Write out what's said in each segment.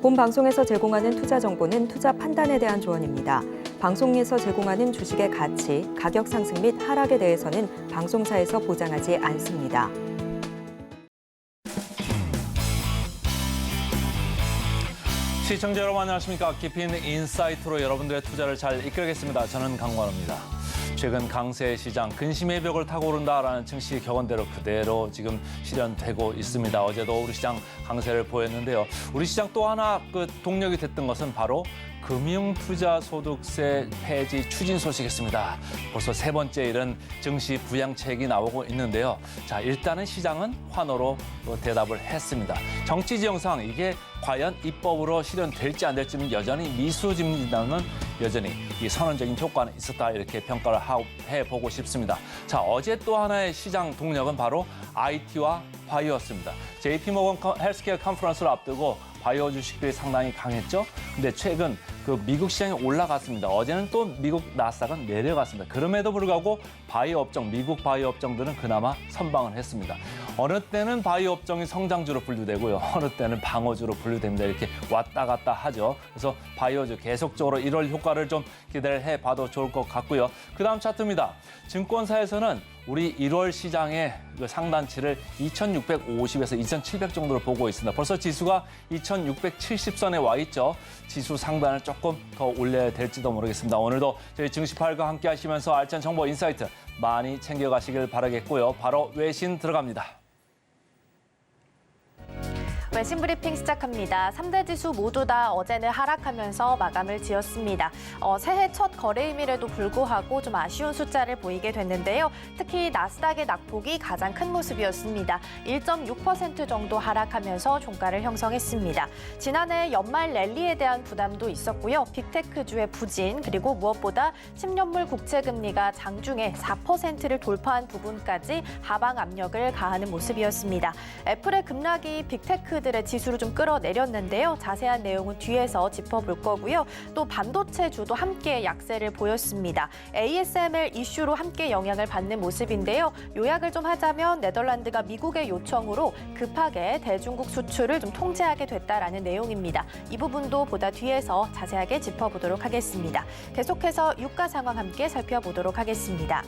본 방송에서 제공하는 투자 정보는 투자 판단에 대한 조언입니다. 방송에서 제공하는 주식의 가치, 가격 상승 및 하락에 대해서는 방송사에서 보장하지 않습니다. 시청자 여러분 안녕하십니까. 깊이 있는 인사이트로 여러분들의 투자를 잘 이끌겠습니다. 저는 강관우입니다. 최근 강세 시장 근심의 벽을 타고 오른다라는 증시 격언대로 그대로 지금 실현되고 있습니다. 어제도 우리 시장 강세를 보였는데요. 우리 시장 또 하나 동력이 됐던 것은 바로 금융투자소득세 폐지 추진 소식이었습니다. 벌써 세 번째 이런 증시 부양책이 나오고 있는데요. 자, 일단은 시장은 환호로 대답을 했습니다. 정치 지형상 이게 과연 입법으로 실현될지 안 될지는 여전히 미수입니다는 여전히 이 선언적인 효과는 있었다 이렇게 평가를 해보고 싶습니다. 자, 어제 또 하나의 시장 동력은 바로 IT와 바이오였습니다. JP모건 헬스케어 컨퍼런스를 앞두고 바이오 주식들이 상당히 강했죠. 근데 최근 미국 시장이 올라갔습니다. 어제는 또 미국 나스닥은 내려갔습니다. 그럼에도 불구하고 바이오 업종, 미국 바이오 업종들은 그나마 선방을 했습니다. 어느 때는 바이오 업종이 성장주로 분류되고요. 어느 때는 방어주로 분류됩니다. 이렇게 왔다 갔다 하죠. 그래서 바이오주 계속적으로 1월 효과를 좀 기대를 해봐도 좋을 것 같고요. 그다음 차트입니다. 증권사에서는 우리 1월 시장의 상단치를 2,650에서 2,700 정도로 보고 있습니다. 벌써 지수가 2,670선에 와 있죠. 지수 상단을 조금 더 올려야 될지도 모르겠습니다. 오늘도 저희 증시팔과 함께 하시면서 알찬 정보 인사이트 많이 챙겨가시길 바라겠고요. 바로 외신 들어갑니다. 외신 브리핑 시작합니다. 3대 지수 모두 다 어제는 하락하면서 마감을 지었습니다. 새해 첫 거래일임에도 불구하고 좀 아쉬운 숫자를 보이게 됐는데요. 특히 나스닥의 낙폭이 가장 큰 모습이었습니다. 1.6% 정도 하락하면서 종가를 형성했습니다. 지난해 연말 랠리에 대한 부담도 있었고요. 빅테크주의 부진 그리고 무엇보다 10년물 국채금리가 장중에 4%를 돌파한 부분까지 하방 압력을 가하는 모습이었습니다. 애플의 급락이 빅테크 들의 지수를 좀 끌어내렸는데요. 자세한 내용은 뒤에서 짚어볼 거고요. 또 반도체주도 함께 약세를 보였습니다. ASML 이슈로 함께 영향을 받는 모습인데요. 요약을 좀 하자면 네덜란드가 미국의 요청으로 급하게 대중국 수출을 좀 통제하게 됐다라는 내용입니다. 이 부분도 보다 뒤에서 자세하게 짚어보도록 하겠습니다. 계속해서 유가 상황 함께 살펴보도록 하겠습니다.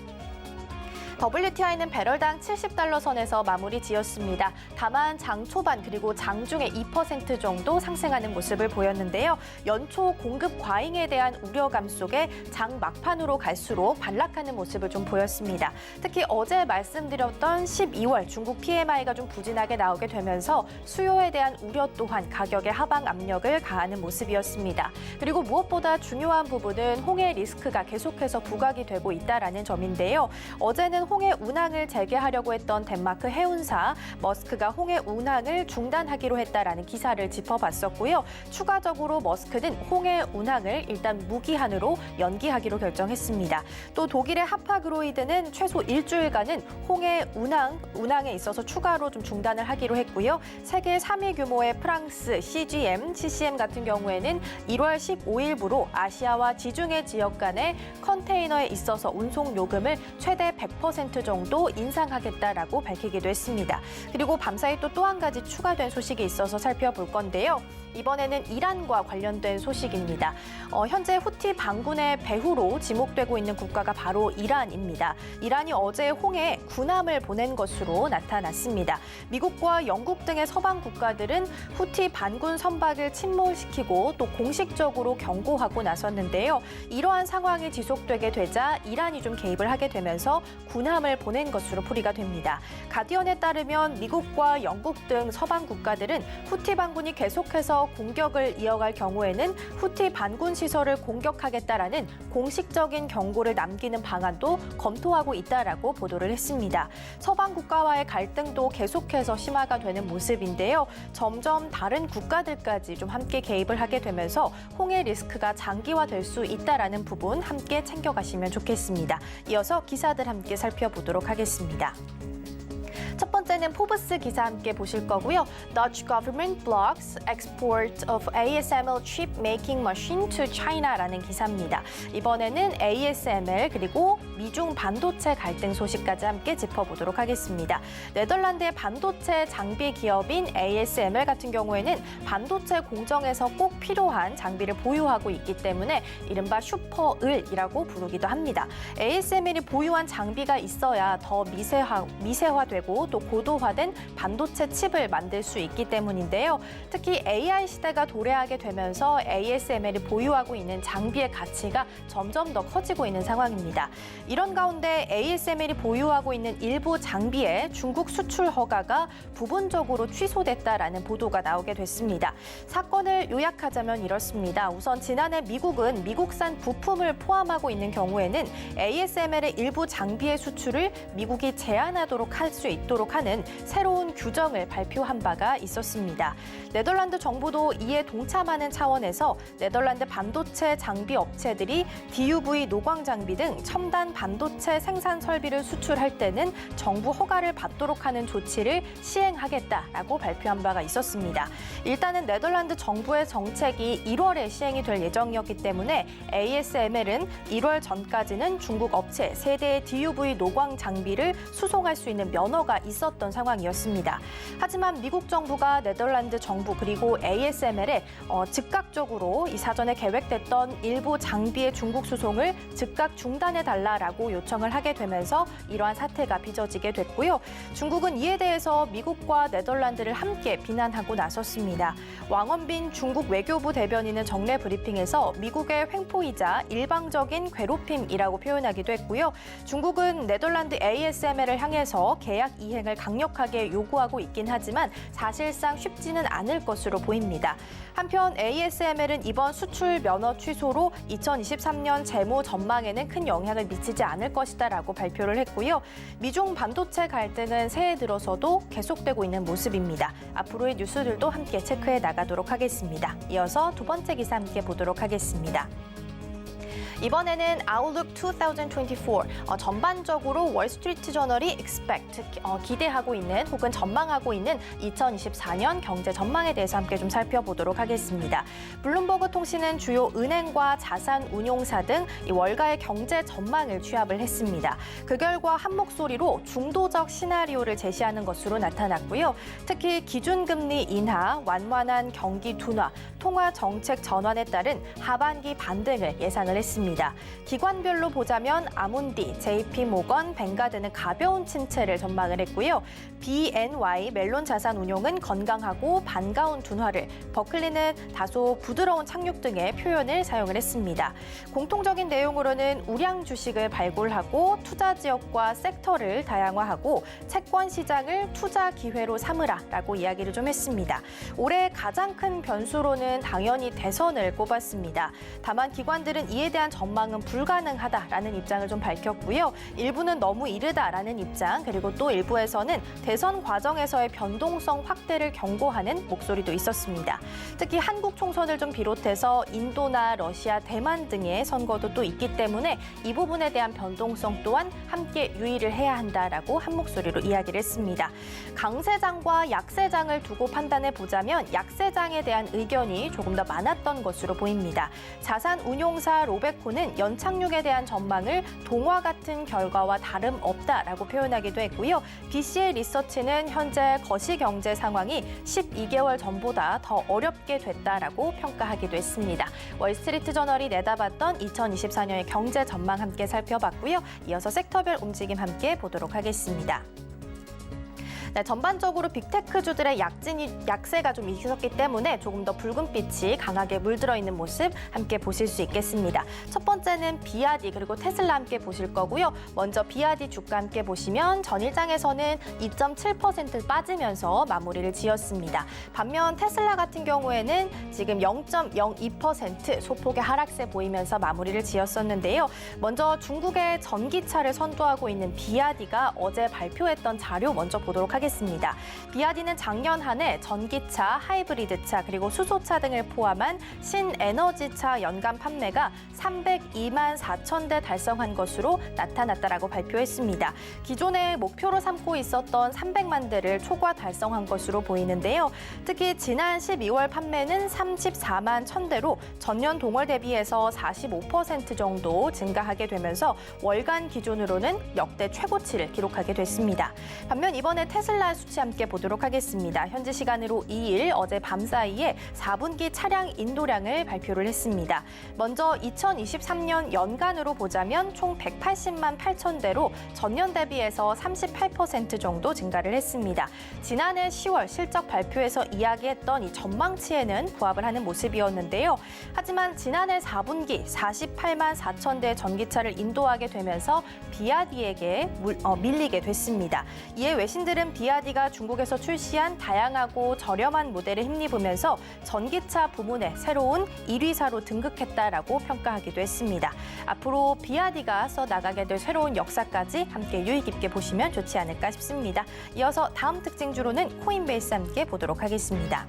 WTI는 배럴당 70달러 선에서 마무리 지었습니다. 다만 장 초반 그리고 장중에 2% 정도 상승하는 모습을 보였는데요. 연초 공급 과잉에 대한 우려감 속에 장 막판으로 갈수록 반락하는 모습을 좀 보였습니다. 특히 어제 말씀드렸던 12월 중국 PMI가 좀 부진하게 나오게 되면서 수요에 대한 우려 또한 가격의 하방 압력을 가하는 모습이었습니다. 그리고 무엇보다 중요한 부분은 홍해 리스크가 계속해서 부각이 되고 있다라는 점인데요. 어제는 홍해 운항을 재개하려고 했던 덴마크 해운사 머스크가 홍해 운항을 중단하기로 했다라는 기사를 짚어봤었고요. 추가적으로 머스크는 홍해 운항을 일단 무기한으로 연기하기로 결정했습니다. 또 독일의 하파그로이드는 최소 일주일간은 홍해 운항에 있어서 추가로 좀 중단을 하기로 했고요. 세계 3위 규모의 프랑스 CCM 같은 경우에는 1월 15일부로 아시아와 지중해 지역 간의 컨테이너에 있어서 운송 요금을 최대 100% 정도 인상하겠다라고 밝히기도 했습니다. 그리고 밤사이 또 한 가지 추가된 소식이 있어서 살펴볼 건데요. 이번에는 이란과 관련된 소식입니다. 현재 후티 반군의 배후로 지목되고 있는 국가가 바로 이란입니다. 이란이 어제 홍해에 군함을 보낸 것으로 나타났습니다. 미국과 영국 등의 서방 국가들은 후티 반군 선박을 침몰시키고 또 공식적으로 경고하고 나섰는데요. 이러한 상황이 지속되게 되자 이란이 좀 개입을 하게 되면서 군함을 보낸 것으로 풀이가 됩니다. 가디언에 따르면 미국과 영국 등 서방 국가들은 후티 반군이 계속해서 공격을 이어갈 경우에는 후티 반군 시설을 공격하겠다라는 공식적인 경고를 남기는 방안도 검토하고 있다라고 보도를 했습니다. 서방 국가와의 갈등도 계속해서 심화가 되는 모습인데요. 점점 다른 국가들까지 좀 함께 개입을 하게 되면서 홍해 리스크가 장기화될 수 있다라는 부분 함께 챙겨가시면 좋겠습니다. 이어서 기사들 함께 살펴보도록 하겠습니다. 첫 번째는 포브스 기사 함께 보실 거고요. Dutch government blocks export of ASML chip making machine to China라는 기사입니다. 이번에는 ASML 그리고 미중 반도체 갈등 소식까지 함께 짚어보도록 하겠습니다. 네덜란드의 반도체 장비 기업인 ASML 같은 경우에는 반도체 공정에서 꼭 필요한 장비를 보유하고 있기 때문에 이른바 슈퍼을이라고 부르기도 합니다. ASML이 보유한 장비가 있어야 더 미세화되고 또 고도화된 반도체 칩을 만들 수 있기 때문인데요. 특히 AI 시대가 도래하게 되면서 ASML이 보유하고 있는 장비의 가치가 점점 더 커지고 있는 상황입니다. 이런 가운데 ASML이 보유하고 있는 일부 장비의 중국 수출 허가가 부분적으로 취소됐다라는 보도가 나오게 됐습니다. 사건을 요약하자면 이렇습니다. 우선 지난해 미국은 미국산 부품을 포함하고 있는 경우에는 ASML의 일부 장비의 수출을 미국이 제한하도록 할 수 있도록 하는 새로운 규정을 발표한 바가 있었습니다. 네덜란드 정부도 이에 동참하는 차원에서 네덜란드 반도체 장비 업체들이 DUV 노광 장비 등 첨단 반도체 생산 설비를 수출할 때는 정부 허가를 받도록 하는 조치를 시행하겠다라고 발표한 바가 있었습니다. 일단은 네덜란드 정부의 정책이 1월에 시행이 될 예정이었기 때문에 ASML은 1월 전까지는 중국 업체 3대의 DUV 노광 장비를 수송할 수 있는 면허가 있었던 상황이었습니다. 하지만 미국 정부가 네덜란드 정부 그리고 ASML에 즉각적으로 이 사전에 계획됐던 일부 장비의 중국 수송을 즉각 중단해달라라고 요청을 하게 되면서 이러한 사태가 빚어지게 됐고요. 중국은 이에 대해서 미국과 네덜란드를 함께 비난하고 나섰습니다. 왕원빈 중국 외교부 대변인은 정례 브리핑에서 미국의 횡포이자 일방적인 괴롭힘이라고 표현하기도 했고요. 중국은 네덜란드 ASML을 향해서 계약 이행을 강력하게 요구하고 있긴 하지만 사실상 쉽지는 않을 것으로 보입니다. 한편 ASML은 이번 수출 면허 취소로 2023년 재무 전망에는 큰 영향을 미치지 않을 것이다라고 발표를 했고요. 미중 반도체 갈등은 새해 들어서도 계속되고 있는 모습입니다. 앞으로의 뉴스들도 함께 체크해 나가도록 하겠습니다. 이어서 두 번째 기사 함께 보도록 하겠습니다. 이번에는 Outlook 2024, 전반적으로 월스트리트 저널이 expect, 기대하고 있는 혹은 전망하고 있는 2024년 경제 전망에 대해서 함께 좀 살펴보도록 하겠습니다. 블룸버그 통신은 주요 은행과 자산 운용사 등 이 월가의 경제 전망을 취합을 했습니다. 그 결과 한 목소리로 중도적 시나리오를 제시하는 것으로 나타났고요. 특히 기준금리 인하, 완만한 경기 둔화, 통화 정책 전환에 따른 하반기 반등을 예상을 했습니다. 기관별로 보자면 아문디, JP모건, 뱅가드는 가벼운 침체를 전망을 했고요. BNY, 멜론 자산운용은 건강하고 반가운 둔화를, 버클리는 다소 부드러운 착륙 등의 표현을 사용을 했습니다. 공통적인 내용으로는 우량 주식을 발굴하고 투자 지역과 섹터를 다양화하고 채권 시장을 투자 기회로 삼으라라고 이야기를 좀 했습니다. 올해 가장 큰 변수로는 당연히 대선을 꼽았습니다. 다만 기관들은 이에 대한 전망은 불가능하다라는 입장을 좀 밝혔고요. 일부는 너무 이르다라는 입장, 그리고 또 일부에서는 대선 과정에서의 변동성 확대를 경고하는 목소리도 있었습니다. 특히 한국 총선을 좀 비롯해서 인도나 러시아, 대만 등의 선거도 또 있기 때문에 이 부분에 대한 변동성 또한 함께 유의를 해야 한다라고 한 목소리로 이야기를 했습니다. 강세장과 약세장을 두고 판단해 보자면 약세장에 대한 의견이 조금 더 많았던 것으로 보입니다. 자산 운용사 로베코는 연착륙에 대한 전망을 동화 같은 결과와 다름없다라고 표현하기도 했고요. BCA 리서치는 현재 거시경제 상황이 12개월 전보다 더 어렵게 됐다라고 평가하기도 했습니다. 월스트리트 저널이 내다봤던 2024년의 경제 전망 함께 살펴봤고요. 이어서 섹터별 움직임 함께 보도록 하겠습니다. 네, 전반적으로 빅테크주들의 약세가 좀 있었기 때문에 조금 더 붉은빛이 강하게 물들어 있는 모습 함께 보실 수 있겠습니다. 첫 번째는 비아디 그리고 테슬라 함께 보실 거고요. 먼저 비아디 주가 함께 보시면 전일장에서는 2.7% 빠지면서 마무리를 지었습니다. 반면 테슬라 같은 경우에는 지금 0.02% 소폭의 하락세 보이면서 마무리를 지었었는데요. 먼저 중국의 전기차를 선도하고 있는 비아디가 어제 발표했던 자료 먼저 보도록 하겠습니다. 하겠습니다. 비아디는 작년 한 해 전기차, 하이브리드차, 그리고 수소차 등을 포함한 신에너지차 연간 판매가 302만 4천 대 달성한 것으로 나타났다라고 발표했습니다. 기존에 목표로 삼고 있었던 300만 대를 초과 달성한 것으로 보이는데요. 특히 지난 12월 판매는 34만 1,000대로 전년 동월 대비해서 45% 정도 증가하게 되면서 월간 기준으로는 역대 최고치를 기록하게 됐습니다. 반면 이번에 테슬라 수치 함께 보도록 하겠습니다. 현지 시간으로 2일 어제 밤 사이에 4분기 차량 인도량을 발표를 했습니다. 먼저 2023년 연간으로 보자면 총 180만 8천 대로 전년 대비해서 38% 정도 증가를 했습니다. 지난해 10월 실적 발표에서 이야기했던 이 전망치에는 부합을 하는 모습이었는데요. 하지만 지난해 4분기 48만 4천 대 전기차를 인도하게 되면서 비아디에게 밀리게 됐습니다. 이에 외신들은 비아디가 중국에서 출시한 다양하고 저렴한 모델에 힘입으면서 전기차 부문의 새로운 1위사로 등극했다라고 평가하기도 했습니다. 앞으로 비아디가 써나가게 될 새로운 역사까지 함께 유의 깊게 보시면 좋지 않을까 싶습니다. 이어서 다음 특징주로는 코인베이스 함께 보도록 하겠습니다.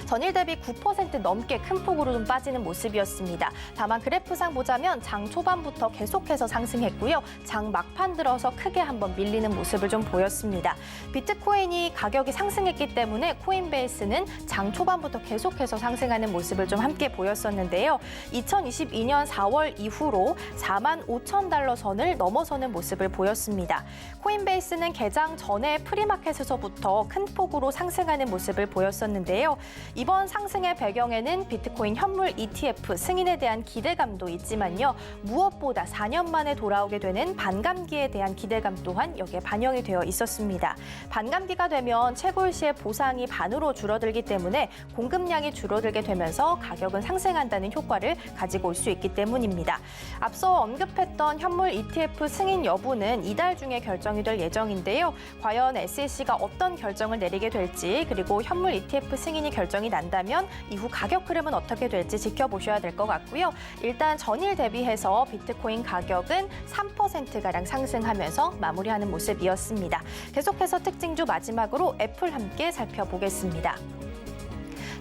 전일 대비 9% 넘게 큰 폭으로 좀 빠지는 모습이었습니다. 다만 그래프상 보자면 장 초반부터 계속해서 상승했고요. 장 막판 들어서 크게 한번 밀리는 모습을 좀 보였습니다. 비트코인이 가격이 상승했기 때문에 코인베이스는 장 초반부터 계속해서 상승하는 모습을 좀 함께 보였었는데요. 2022년 4월 이후로 4만 5천 달러 선을 넘어서는 모습을 보였습니다. 코인베이스는 개장 전에 프리마켓에서부터 큰 폭으로 상승하는 모습을 보였었는데요. 이번 상승의 배경에는 비트코인 현물 ETF 승인에 대한 기대감도 있지만요. 무엇보다 4년 만에 돌아오게 되는 반감기에 대한 기대감 또한 여기에 반영이 되어 있었습니다. 반감기가 되면 채굴 시의 보상이 반으로 줄어들기 때문에 공급량이 줄어들게 되면서 가격은 상승한다는 효과를 가지고 올 수 있기 때문입니다. 앞서 언급했던 현물 ETF 승인 여부는 이달 중에 결정이 될 예정인데요. 과연 SEC가 어떤 결정을 내리게 될지 그리고 현물 ETF 승인이 결정이 난다면 이후 가격 흐름은 어떻게 될지 지켜보셔야 될 것 같고요. 일단 전일 대비해서 비트코인 가격은 3%가량 상승하면서 마무리하는 모습이었습니다. 계속해서 특징주 마지막으로 애플 함께 살펴보겠습니다.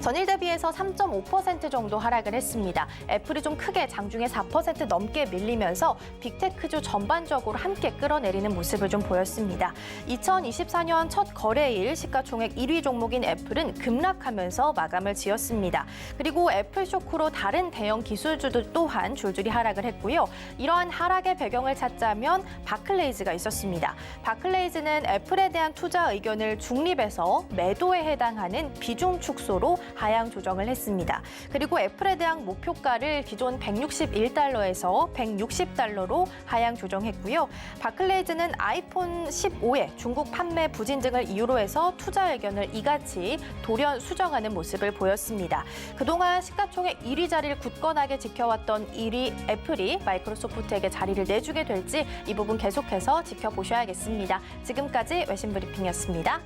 전일 대비해서 3.5% 정도 하락을 했습니다. 애플이 좀 크게 장중에 4% 넘게 밀리면서 빅테크주 전반적으로 함께 끌어내리는 모습을 좀 보였습니다. 2024년 첫 거래일 시가총액 1위 종목인 애플은 급락하면서 마감을 지었습니다. 그리고 애플 쇼크로 다른 대형 기술주들 또한 줄줄이 하락을 했고요. 이러한 하락의 배경을 찾자면 바클레이즈가 있었습니다. 바클레이즈는 애플에 대한 투자 의견을 중립에서 매도에 해당하는 비중 축소로 하향 조정을 했습니다. 그리고 애플에 대한 목표가를 기존 161달러에서 160달러로 하향 조정했고요. 바클레이즈는 아이폰 15의 중국 판매 부진 등을 이유로 해서 투자 의견을 이같이 돌연 수정하는 모습을 보였습니다. 그동안 시가총액 1위 자리를 굳건하게 지켜왔던 1위 애플이 마이크로소프트에게 자리를 내주게 될지 이 부분 계속해서 지켜보셔야겠습니다. 지금까지 외신브리핑이었습니다.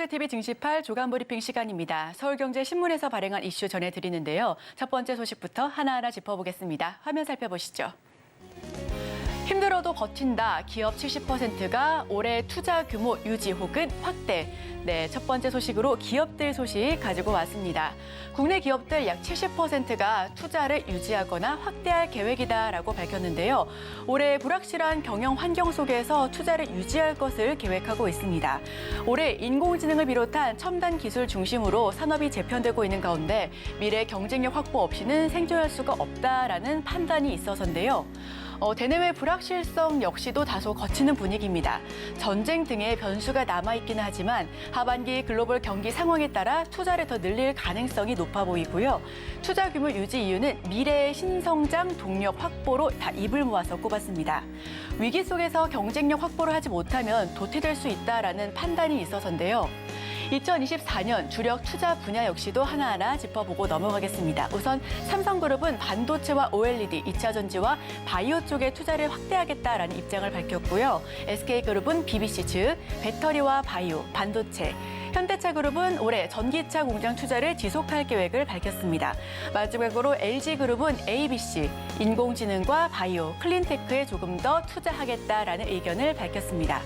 TV 증시팔 조간 브리핑 시간입니다. 서울경제신문에서 발행한 이슈 전해드리는데요. 첫 번째 소식부터 하나하나 짚어보겠습니다. 화면 살펴보시죠. 힘들어도 버틴다. 기업 70%가 올해 투자 규모 유지 혹은 확대. 네, 첫 번째 소식으로 기업들 소식 가지고 왔습니다. 국내 기업들 약 70%가 투자를 유지하거나 확대할 계획이다라고 밝혔는데요. 올해 불확실한 경영 환경 속에서 투자를 유지할 것을 계획하고 있습니다. 올해 인공지능을 비롯한 첨단 기술 중심으로 산업이 재편되고 있는 가운데 미래 경쟁력 확보 없이는 생존할 수가 없다라는 판단이 있어서인데요. 대내외 불확실성 역시도 다소 거치는 분위기입니다. 전쟁 등의 변수가 남아있기는 하지만 하반기 글로벌 경기 상황에 따라 투자를 더 늘릴 가능성이 높아 보이고요. 투자 규모 유지 이유는 미래의 신성장 동력 확보로 다 입을 모아서 꼽았습니다. 위기 속에서 경쟁력 확보를 하지 못하면 도태될 수 있다라는 판단이 있어서인데요. 2024년 주력 투자 분야 역시도 하나하나 짚어보고 넘어가겠습니다. 우선 삼성그룹은 반도체와 OLED, 2차 전지와 바이오 쪽에 투자를 확대하겠다라는 입장을 밝혔고요. SK그룹은 BBC 즉 배터리와 바이오, 반도체, 현대차그룹은 올해 전기차 공장 투자를 지속할 계획을 밝혔습니다. 마지막으로 LG그룹은 ABC, 인공지능과 바이오, 클린테크에 조금 더 투자하겠다라는 의견을 밝혔습니다.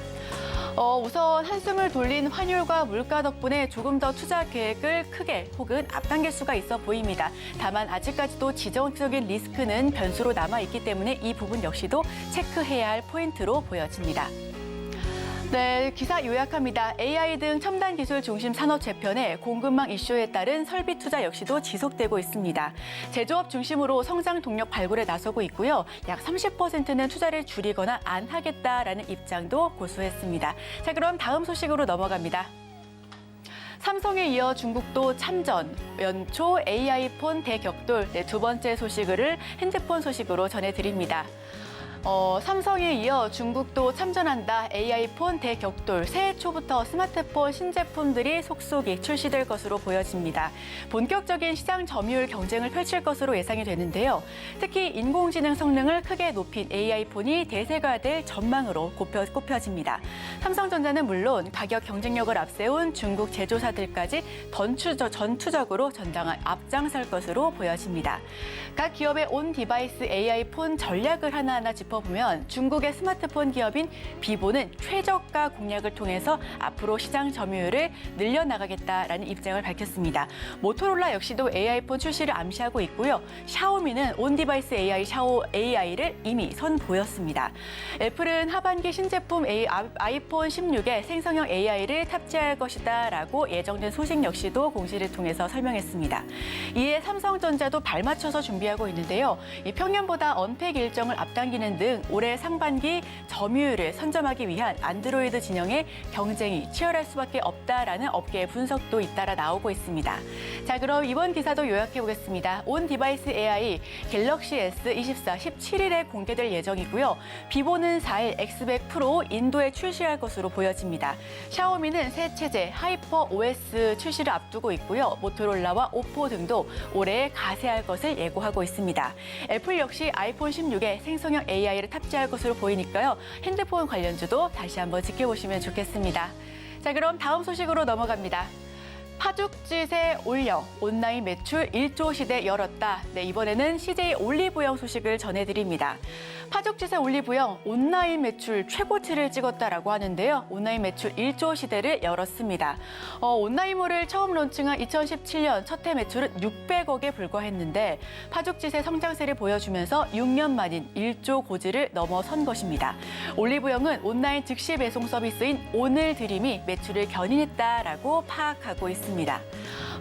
우선 한숨을 돌린 환율과 물가 덕분에 조금 더 투자 계획을 크게 혹은 앞당길 수가 있어 보입니다. 다만 아직까지도 지정적인 리스크는 변수로 남아있기 때문에 이 부분 역시도 체크해야 할 포인트로 보여집니다. 네, 기사 요약합니다. AI 등 첨단 기술 중심 산업 재편에 공급망 이슈에 따른 설비 투자 역시도 지속되고 있습니다. 제조업 중심으로 성장 동력 발굴에 나서고 있고요. 약 30%는 투자를 줄이거나 안 하겠다라는 입장도 고수했습니다. 자, 그럼 다음 소식으로 넘어갑니다. 삼성에 이어 중국도 참전, 연초 AI폰 대격돌, 네, 두 번째 소식을 핸드폰 소식으로 전해드립니다. 삼성에 이어 중국도 참전한다. AI폰 대격돌. 새해 초부터 스마트폰 신제품들이 속속이 출시될 것으로 보여집니다. 본격적인 시장 점유율 경쟁을 펼칠 것으로 예상이 되는데요. 특히 인공지능 성능을 크게 높인 AI폰이 대세가 될 전망으로 꼽혀집니다. 삼성전자는 물론 가격 경쟁력을 앞세운 중국 제조사들까지 전투적으로 앞장설 것으로 보여집니다. 각 기업의 온 디바이스 AI폰 전략을 하나하나 짚어보면 중국의 스마트폰 기업인 비보는 최저가 공략을 통해서 앞으로 시장 점유율을 늘려나가겠다라는 입장을 밝혔습니다. 모토로라 역시도 AI폰 출시를 암시하고 있고요. 샤오미는 온 디바이스 AI를 이미 선보였습니다. 애플은 하반기 신제품 아이폰 16에 생성형 AI를 탑재할 것이다라고 예정된 소식 역시도 공시를 통해서 설명했습니다. 이에 삼성전자도 발맞춰서 준비하고 있는데요. 이 평년보다 언팩 일정을 앞당기는 등 올해 상반기 점유율을 선점하기 위한 안드로이드 진영의 경쟁이 치열할 수밖에 없다라는 업계의 분석도 잇따라 나오고 있습니다. 자, 그럼 이번 기사도 요약해 보겠습니다. 온 디바이스 AI 갤럭시 S24 17일에 공개될 예정이고요. 비보는 4일 X100 프로 인도에 출시할 것으로 보여집니다. 샤오미는 새 체제 하이퍼 OS 출시를 앞두고 있고요. 모토로라와 오포 등도 올해 가세할 것을 예고하고 있습니다. 애플 역시 아이폰 16에 생성형 AI를 탑재할 것으로 보이니까요. 핸드폰 관련주도 다시 한번 지켜보시면 좋겠습니다. 자, 그럼 다음 소식으로 넘어갑니다. 파죽지세 올려 온라인 매출 1조 시대 열었다. 네, 이번에는 CJ 올리브영 소식을 전해드립니다. 파죽지세 올리브영 온라인 매출 최고치를 찍었다라고 하는데요. 온라인 매출 1조 시대를 열었습니다. 온라인몰을 처음 론칭한 2017년 첫 해 매출은 600억에 불과했는데 파죽지세 성장세를 보여주면서 6년 만인 1조 고지를 넘어선 것입니다. 올리브영은 온라인 즉시 배송 서비스인 오늘드림이 매출을 견인했다라고 파악하고 있습니다.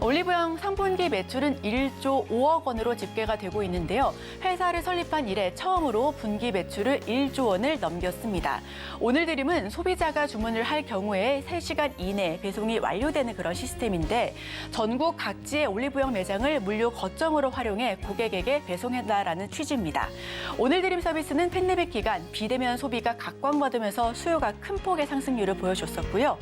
올리브영 3분기 매출은 1조 5억 원으로 집계가 되고 있는데요. 회사를 설립한 이래 처음으로 분기 매출을 1조 원을 넘겼습니다. 오늘드림은 소비자가 주문을 할 경우에 3시간 이내 배송이 완료되는 그런 시스템인데 전국 각지의 올리브영 매장을 물류 거점으로 활용해 고객에게 배송한다라는 취지입니다. 오늘드림 서비스는 팬데믹 기간 비대면 소비가 각광받으면서 수요가 큰 폭의 상승률을 보여줬었고요.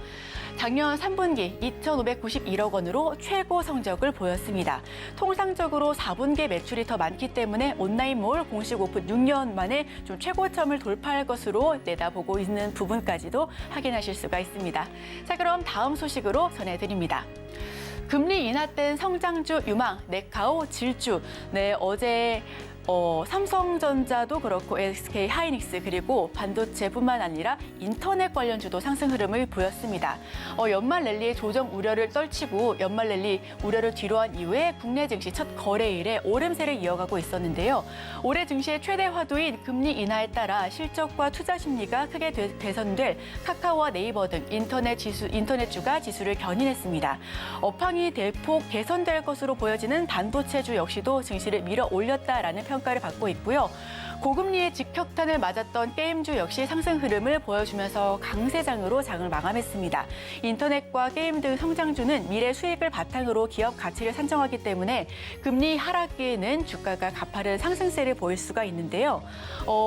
작년 3분기 2,591억 원으로 최고 최고 성적을 보였습니다. 통상적으로 4분기 매출이 더 많기 때문에 온라인몰 공식 오픈 6년 만에 좀 최고점을 돌파할 것으로 내다보고 있는 부분까지도 확인하실 수가 있습니다. 자, 그럼 다음 소식으로 전해드립니다. 금리 인하된 성장주 유망, 네카오, 질주. 네, 어제 삼성전자도 그렇고 SK 하이닉스 그리고 반도체뿐만 아니라 인터넷 관련주도 상승 흐름을 보였습니다. 연말 랠리의 조정 우려를 떨치고 연말 랠리 우려를 뒤로한 이후에 국내 증시 첫 거래일에 오름세를 이어가고 있었는데요. 올해 증시의 최대 화두인 금리 인하에 따라 실적과 투자 심리가 크게 개선될 카카오와 네이버 등 인터넷주가 지수를 견인했습니다. 업황이 대폭 개선될 것으로 보여지는 반도체주 역시도 증시를 밀어 올렸다라는 평가를 받고 있고요. 고금리의 직격탄을 맞았던 게임주 역시 상승 흐름을 보여주면서 강세장으로 장을 마감했습니다. 인터넷과 게임 등 성장주는 미래 수익을 바탕으로 기업 가치를 산정하기 때문에 금리 하락기에는 주가가 가파른 상승세를 보일 수가 있는데요.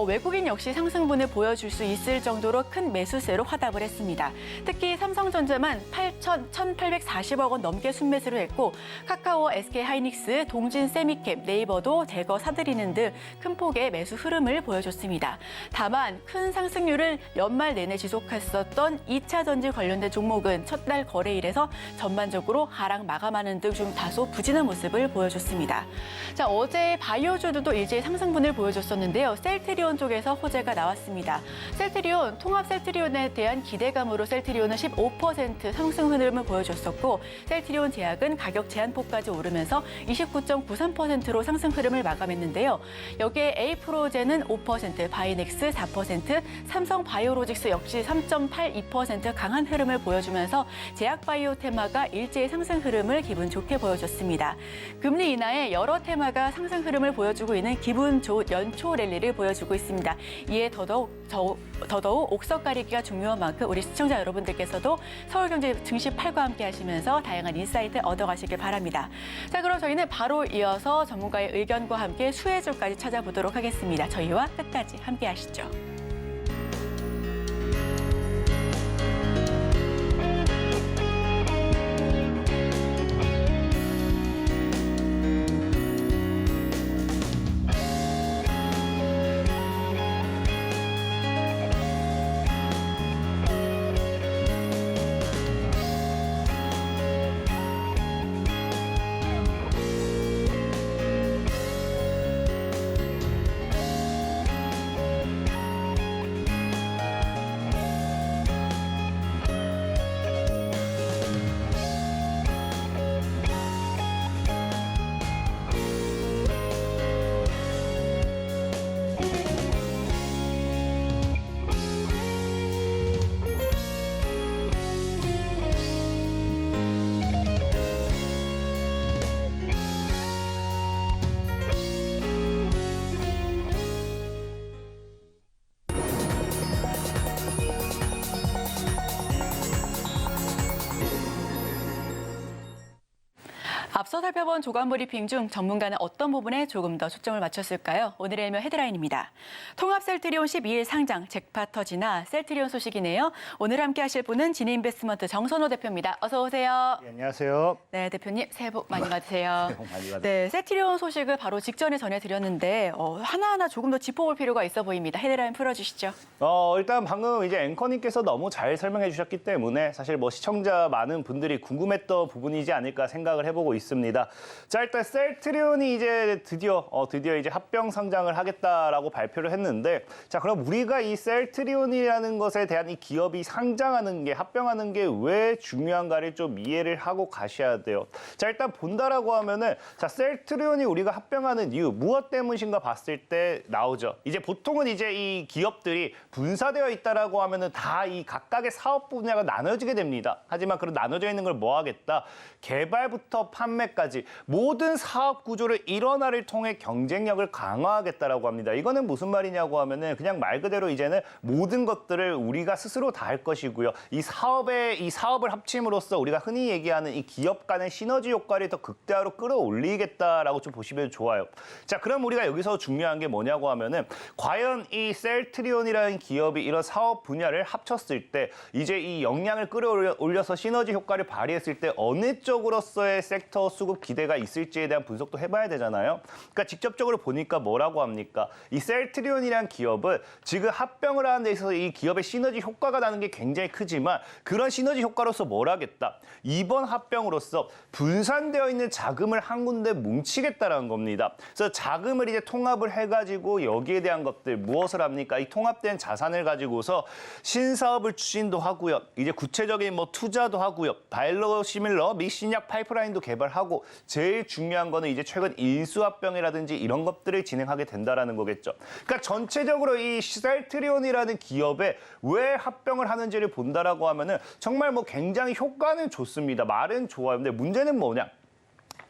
외국인 역시 상승분을 보여줄 수 있을 정도로 큰 매수세로 화답을 했습니다. 특히 삼성전자만 1,840억 원 넘게 순매수를 했고 카카오, SK 하이닉스, 동진 세미캠, 네이버도 대거 사들이는 등 큰 폭의 매수 흐름을 보여줬습니다. 다만 큰 상승률을 연말 내내 지속했었던 2차 전지 관련된 종목은 첫날 거래일에서 전반적으로 하락 마감하는 등 좀 다소 부진한 모습을 보여줬습니다. 자, 어제 바이오주들도 일제히 상승분을 보여줬었는데요. 셀트리온 쪽에서 호재가 나왔습니다. 셀트리온, 통합 셀트리온에 대한 기대감으로 셀트리온은 15% 상승 흐름을 보여줬었고 셀트리온 제약은 가격 제한폭까지 오르면서 29.93%로 상승 흐름을 마감했는데요. 여기에 에이프로젠은 5%, 바이넥스 4%, 삼성 바이오로직스 역시 3.82% 강한 흐름을 보여주면서 제약바이오 테마가 일제히 상승 흐름을 기분 좋게 보여줬습니다. 금리 인하에 여러 테마가 상승 흐름을 보여주고 있는 기분 좋은 연초 랠리를 보여주고 있습니다. 이에 더더욱 옥석 가리기가 중요한 만큼 우리 시청자 여러분들께서도 서울경제 증시8과 함께 하시면서 다양한 인사이트 얻어가시길 바랍니다. 자, 그럼 저희는 바로 이어서 전문가의 의견과 함께 수혜주까지 찾아보도록 하겠습니다. 저희와 끝까지 함께 하시죠. 앞서 살펴본 조간 브리핑 중 전문가는 어떤 부분에 조금 더 초점을 맞췄을까요? 오늘의 일면 헤드라인입니다. 통합 셀트리온 12일 상장 잭팟 터지나 셀트리온 소식이네요. 오늘 함께 하실 분은 진인베스트먼트 정선호 대표입니다. 어서 오세요. 네, 안녕하세요. 네, 대표님 새해 복 많이 받으세요. 새해 복 많이 받으세요. 네, 셀트리온 소식을 바로 직전에 전해드렸는데 하나하나 조금 더 짚어볼 필요가 있어 보입니다. 헤드라인 풀어주시죠. 일단 방금 이제 앵커님께서 너무 잘 설명해 주셨기 때문에 사실 뭐 시청자 많은 분들이 궁금했던 부분이지 않을까 생각을 해보고 있습니다. 자, 일단 셀트리온이 이제 드디어 이제 합병 상장을 하겠다라고 발표를 했는데, 자, 그럼 우리가 이 셀트리온이라는 것에 대한 이 기업이 상장하는 게, 합병하는 게 왜 중요한가를 좀 이해를 하고 가셔야 돼요. 자, 일단 본다라고 하면은, 자, 셀트리온이 우리가 합병하는 이유 무엇 때문인가 봤을 때 나오죠. 이제 보통은 이제 이 기업들이 분사되어 있다라고 하면은 다 이 각각의 사업 분야가 나눠지게 됩니다. 하지만 그런 나눠져 있는 걸 뭐 하겠다? 개발부터 판매 판매까지 모든 사업 구조를 일원화를 통해 경쟁력을 강화하겠다라고 합니다. 이거는 무슨 말이냐고 하면은 그냥 말 그대로 이제는 모든 것들을 우리가 스스로 다 할 것이고요. 이 사업을 합침으로써 우리가 흔히 얘기하는 이 기업 간의 시너지 효과를 더 극대화로 끌어올리겠다라고 좀 보시면 좋아요. 자, 그럼 우리가 여기서 중요한 게 뭐냐고 하면은 과연 이 셀트리온이라는 기업이 이런 사업 분야를 합쳤을 때 이제 이 역량을 끌어올려서 시너지 효과를 발휘했을 때 어느 쪽으로서의 섹터 수급 기대가 있을지에 대한 분석도 해봐야 되잖아요. 그러니까 직접적으로 보니까 뭐라고 합니까? 이 셀트리온이라는 기업은 지금 합병을 하는 데 있어서 이 기업의 시너지 효과가 나는 게 굉장히 크지만 그런 시너지 효과로서 뭘 하겠다? 이번 합병으로서 분산되어 있는 자금을 한 군데 뭉치겠다라는 겁니다. 그래서 자금을 이제 통합을 해가지고 여기에 대한 것들 무엇을 합니까? 이 통합된 자산을 가지고서 신사업을 추진도 하고요. 이제 구체적인 뭐 투자도 하고요. 바이오시밀러 및 신약 파이프라인도 개발하고 제일 중요한 거는 이제 최근 인수합병이라든지 이런 것들을 진행하게 된다라는 거겠죠. 그러니까 전체적으로 이 셀트리온이라는 기업에 왜 합병을 하는지를 본다라고 하면은 정말 뭐 굉장히 효과는 좋습니다. 말은 좋아요. 근데 문제는 뭐냐?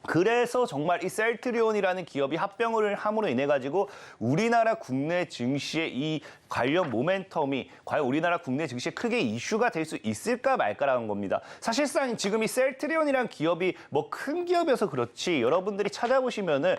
그래서 정말 이 셀트리온이라는 기업이 합병을 함으로 인해 가지고 우리나라 국내 증시의 이 관련 모멘텀이 과연 우리나라 국내 증시에 크게 이슈가 될 수 있을까 말까라는 겁니다. 사실상 지금 이 셀트리온이라는 기업이 뭐 큰 기업이어서 그렇지 여러분들이 찾아보시면은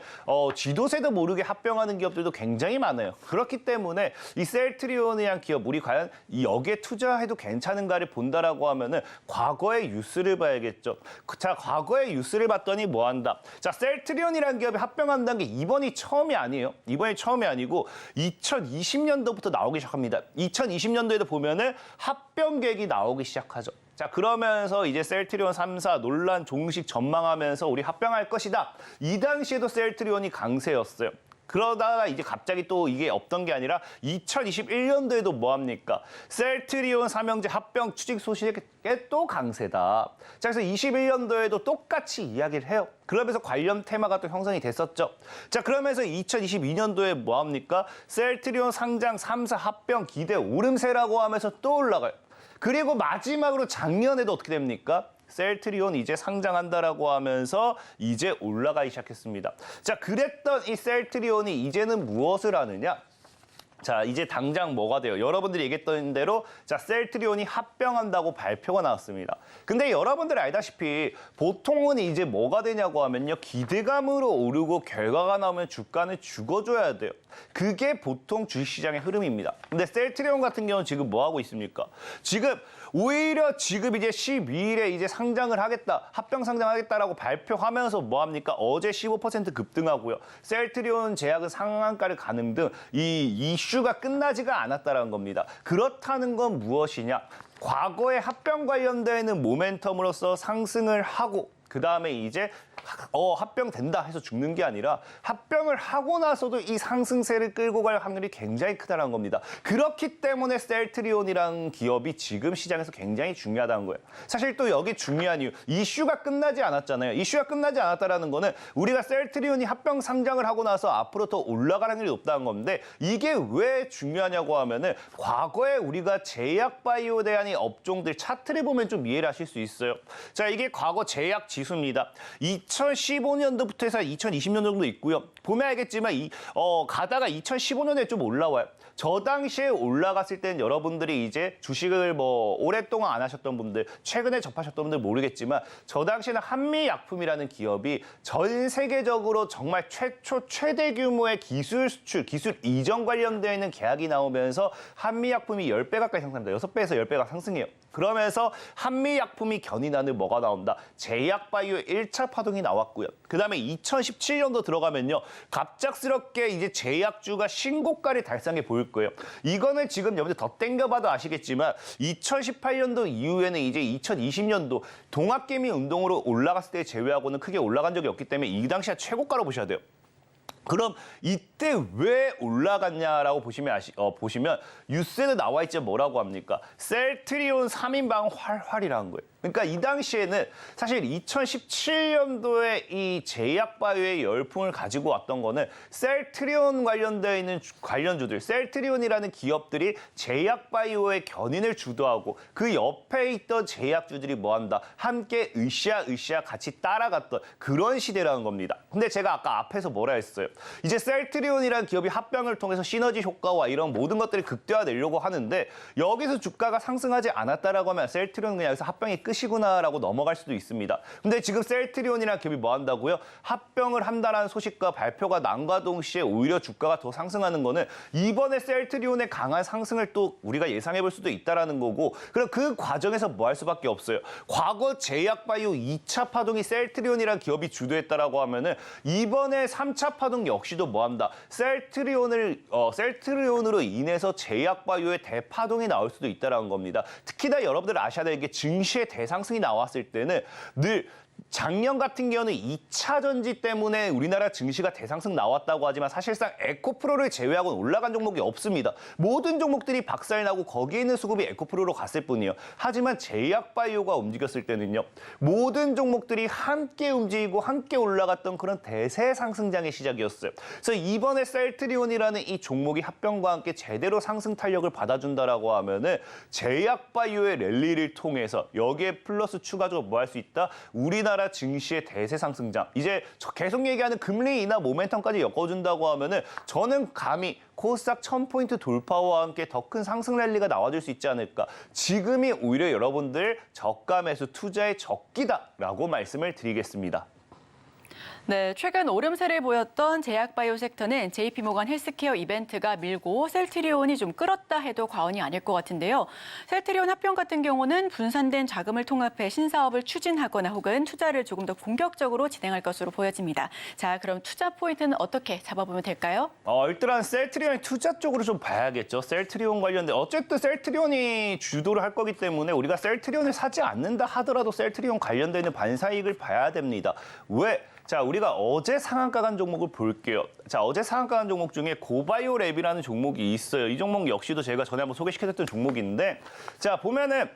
쥐도새도 모르게 합병하는 기업들도 굉장히 많아요. 그렇기 때문에 이 셀트리온이라는 기업 우리 과연 여기에 투자해도 괜찮은가를 본다라고 하면은 과거의 뉴스를 봐야겠죠. 자, 과거의 뉴스를 봤더니 뭐 한다. 자, 셀트리온이라는 기업이 합병한다는 게 이번이 처음이 아니에요. 이번이 처음이 아니고 2020년도부터 나오기 시작합니다. 2020년도에도 보면은 합병 계획이 나오기 시작하죠. 자, 그러면서 이제 셀트리온 3사 논란 종식 전망하면서 우리 합병할 것이다. 이 당시에도 셀트리온이 강세였어요. 그러다가 이제 갑자기 또 이게 없던 게 아니라 2021년도에도 뭐합니까? 셀트리온 삼형제 합병 추진 소식에 또 강세다. 자, 그래서 21년도에도 똑같이 이야기를 해요. 그러면서 관련 테마가 또 형성이 됐었죠. 자, 그러면서 2022년도에 뭐합니까? 셀트리온 상장 3사 합병 기대 오름세라고 하면서 또 올라가요. 그리고 마지막으로 작년에도 어떻게 됩니까? 셀트리온 이제 상장한다라고 하면서 이제 올라가기 시작했습니다. 자, 그랬던 이 셀트리온이 이제는 무엇을 하느냐? 자, 이제 당장 뭐가 돼요? 여러분들이 얘기했던 대로 자, 셀트리온이 합병한다고 발표가 나왔습니다. 근데 여러분들이 알다시피 보통은 이제 뭐가 되냐고 하면요. 기대감으로 오르고 결과가 나오면 주가는 죽어줘야 돼요. 그게 보통 주식시장의 흐름입니다. 근데 셀트리온 같은 경우는 지금 뭐 하고 있습니까? 오히려 지금 이제 12일에 이제 상장을 하겠다, 합병 상장하겠다라고 발표하면서 뭐 합니까? 어제 15% 급등하고요. 셀트리온 제약은 상한가를 가는 등 이 이슈가 끝나지가 않았다는 겁니다. 그렇다는 건 무엇이냐? 과거에 합병 관련되는 모멘텀으로서 상승을 하고 그 다음에 이제 합병된다 해서 죽는 게 아니라 합병을 하고 나서도 이 상승세를 끌고 갈 확률이 굉장히 크다는 겁니다. 그렇기 때문에 셀트리온이라는 기업이 지금 시장에서 굉장히 중요하다는 거예요. 사실 또 여기 중요한 이유, 이슈가 끝나지 않았잖아요. 이슈가 끝나지 않았다는 거는 우리가 셀트리온이 합병 상장을 하고 나서 앞으로 더 올라가는 일이 높다는 건데 이게 왜 중요하냐고 하면은 과거에 우리가 제약 바이오에 대한 이 업종들 차트를 보면 좀 이해를 하실 수 있어요. 자, 이게 과거 제약 지수입니다. 2015년도부터 해서 2020년 정도 있고요. 보면 알겠지만 가다가 2015년에 좀 올라와요. 저 당시에 올라갔을 때는 여러분들이 이제 주식을 뭐 오랫동안 안 하셨던 분들, 최근에 접하셨던 분들 모르겠지만 저 당시에는 한미약품이라는 기업이 전 세계적으로 정말 최대 규모의 기술 수출, 기술 이전 관련되어 있는 계약이 나오면서 한미약품이 10배 가까이 상승합니다. 6배에서 10배가 상승해요. 그러면서 한미약품이 견인하는 뭐가 나온다? 제약바이오 1차 파동이 나왔고요. 그다음에 2017년도 들어가면요. 갑작스럽게 이제 제약주가 신고가를 달성해 보일 거예요. 이거는 지금 여러분들 더 땡겨봐도 아시겠지만 2018년도 이후에는 이제 2020년도 동학개미 운동으로 올라갔을 때 제외하고는 크게 올라간 적이 없기 때문에 이 당시에 최고가로 보셔야 돼요. 그럼 이때 왜 올라갔냐라고 보시면 뉴스에도 나와 있지 뭐라고 합니까? 셀트리온 3인방 활활이라는 거예요. 그러니까 이 당시에는 사실 2017년도에 이 제약바이오의 열풍을 가지고 왔던 거는 셀트리온 관련되어 있는 관련주들, 셀트리온이라는 기업들이 제약바이오의 견인을 주도하고 그 옆에 있던 제약주들이 뭐한다? 함께 으쌰으쌰 같이 따라갔던 그런 시대라는 겁니다. 근데 제가 아까 앞에서 뭐라 했어요? 이제 셀트리온이라는 기업이 합병을 통해서 시너지 효과와 이런 모든 것들을 극대화되려고 하는데 여기서 주가가 상승하지 않았다라고 하면 셀트리온은 그냥 여기서 합병이 끝이구나라고 넘어갈 수도 있습니다. 근데 지금 셀트리온이라는 기업이 뭐 한다고요? 합병을 한다라는 소식과 발표가 난과 동시에 오히려 주가가 더 상승하는 거는 이번에 셀트리온의 강한 상승을 또 우리가 예상해 볼 수도 있다라는 거고 그럼 그 과정에서 뭐 할 수밖에 없어요. 과거 제약바이오 2차 파동이 셀트리온이라는 기업이 주도했다라고 하면은 이번에 3차 파동 역시도 뭐 한다? 셀트리온으로 인해서 제약바이오의 대파동이 나올 수도 있다라는 겁니다. 특히나 여러분들 아셔야 될 게 증시의 대상승이 나왔을 때는 늘 작년 같은 경우는 2차 전지 때문에 우리나라 증시가 대상승 나왔다고 하지만 사실상 에코프로를 제외하고는 올라간 종목이 없습니다. 모든 종목들이 박살나고 거기에 있는 수급이 에코프로로 갔을 뿐이에요. 하지만 제약바이오가 움직였을 때는요. 모든 종목들이 함께 움직이고 함께 올라갔던 그런 대세 상승장의 시작이었어요. 그래서 이번에 셀트리온이라는 이 종목이 합병과 함께 제대로 상승 탄력을 받아준다라고 하면은 제약바이오의 랠리를 통해서 여기에 플러스 추가적으로 뭐 할 수 있다? 우리나라 증시의 대세 상승장. 이제 계속 얘기하는 금리 인하 모멘텀까지 엮어준다고 하면은 저는 감히 코스닥 1000포인트 돌파와 함께 더 큰 상승 랠리가 나와줄 수 있지 않을까. 지금이 오히려 여러분들 저가 매수 투자의 적기다라고 말씀을 드리겠습니다. 네, 최근 오름세를 보였던 제약바이오 섹터는 JP모건 헬스케어 이벤트가 밀고 셀트리온이 좀 끌었다 해도 과언이 아닐 것 같은데요. 셀트리온 합병 같은 경우는 분산된 자금을 통합해 신사업을 추진하거나 혹은 투자를 조금 더 공격적으로 진행할 것으로 보여집니다. 자, 그럼 투자 포인트는 어떻게 잡아보면 될까요? 일단 셀트리온의 투자 쪽으로 좀 봐야겠죠. 셀트리온 관련된 어쨌든 셀트리온이 주도를 할 거기 때문에 우리가 셀트리온을 사지 않는다 하더라도 셀트리온 관련되어 있는 반사이익을 봐야 됩니다. 왜? 자, 우리가 어제 상한가 간 종목을 볼게요. 자, 어제 상한가 간 종목 중에 고바이오랩이라는 종목이 있어요. 이 종목 역시도 제가 전에 한번 소개시켜드렸던 종목인데, 자, 보면은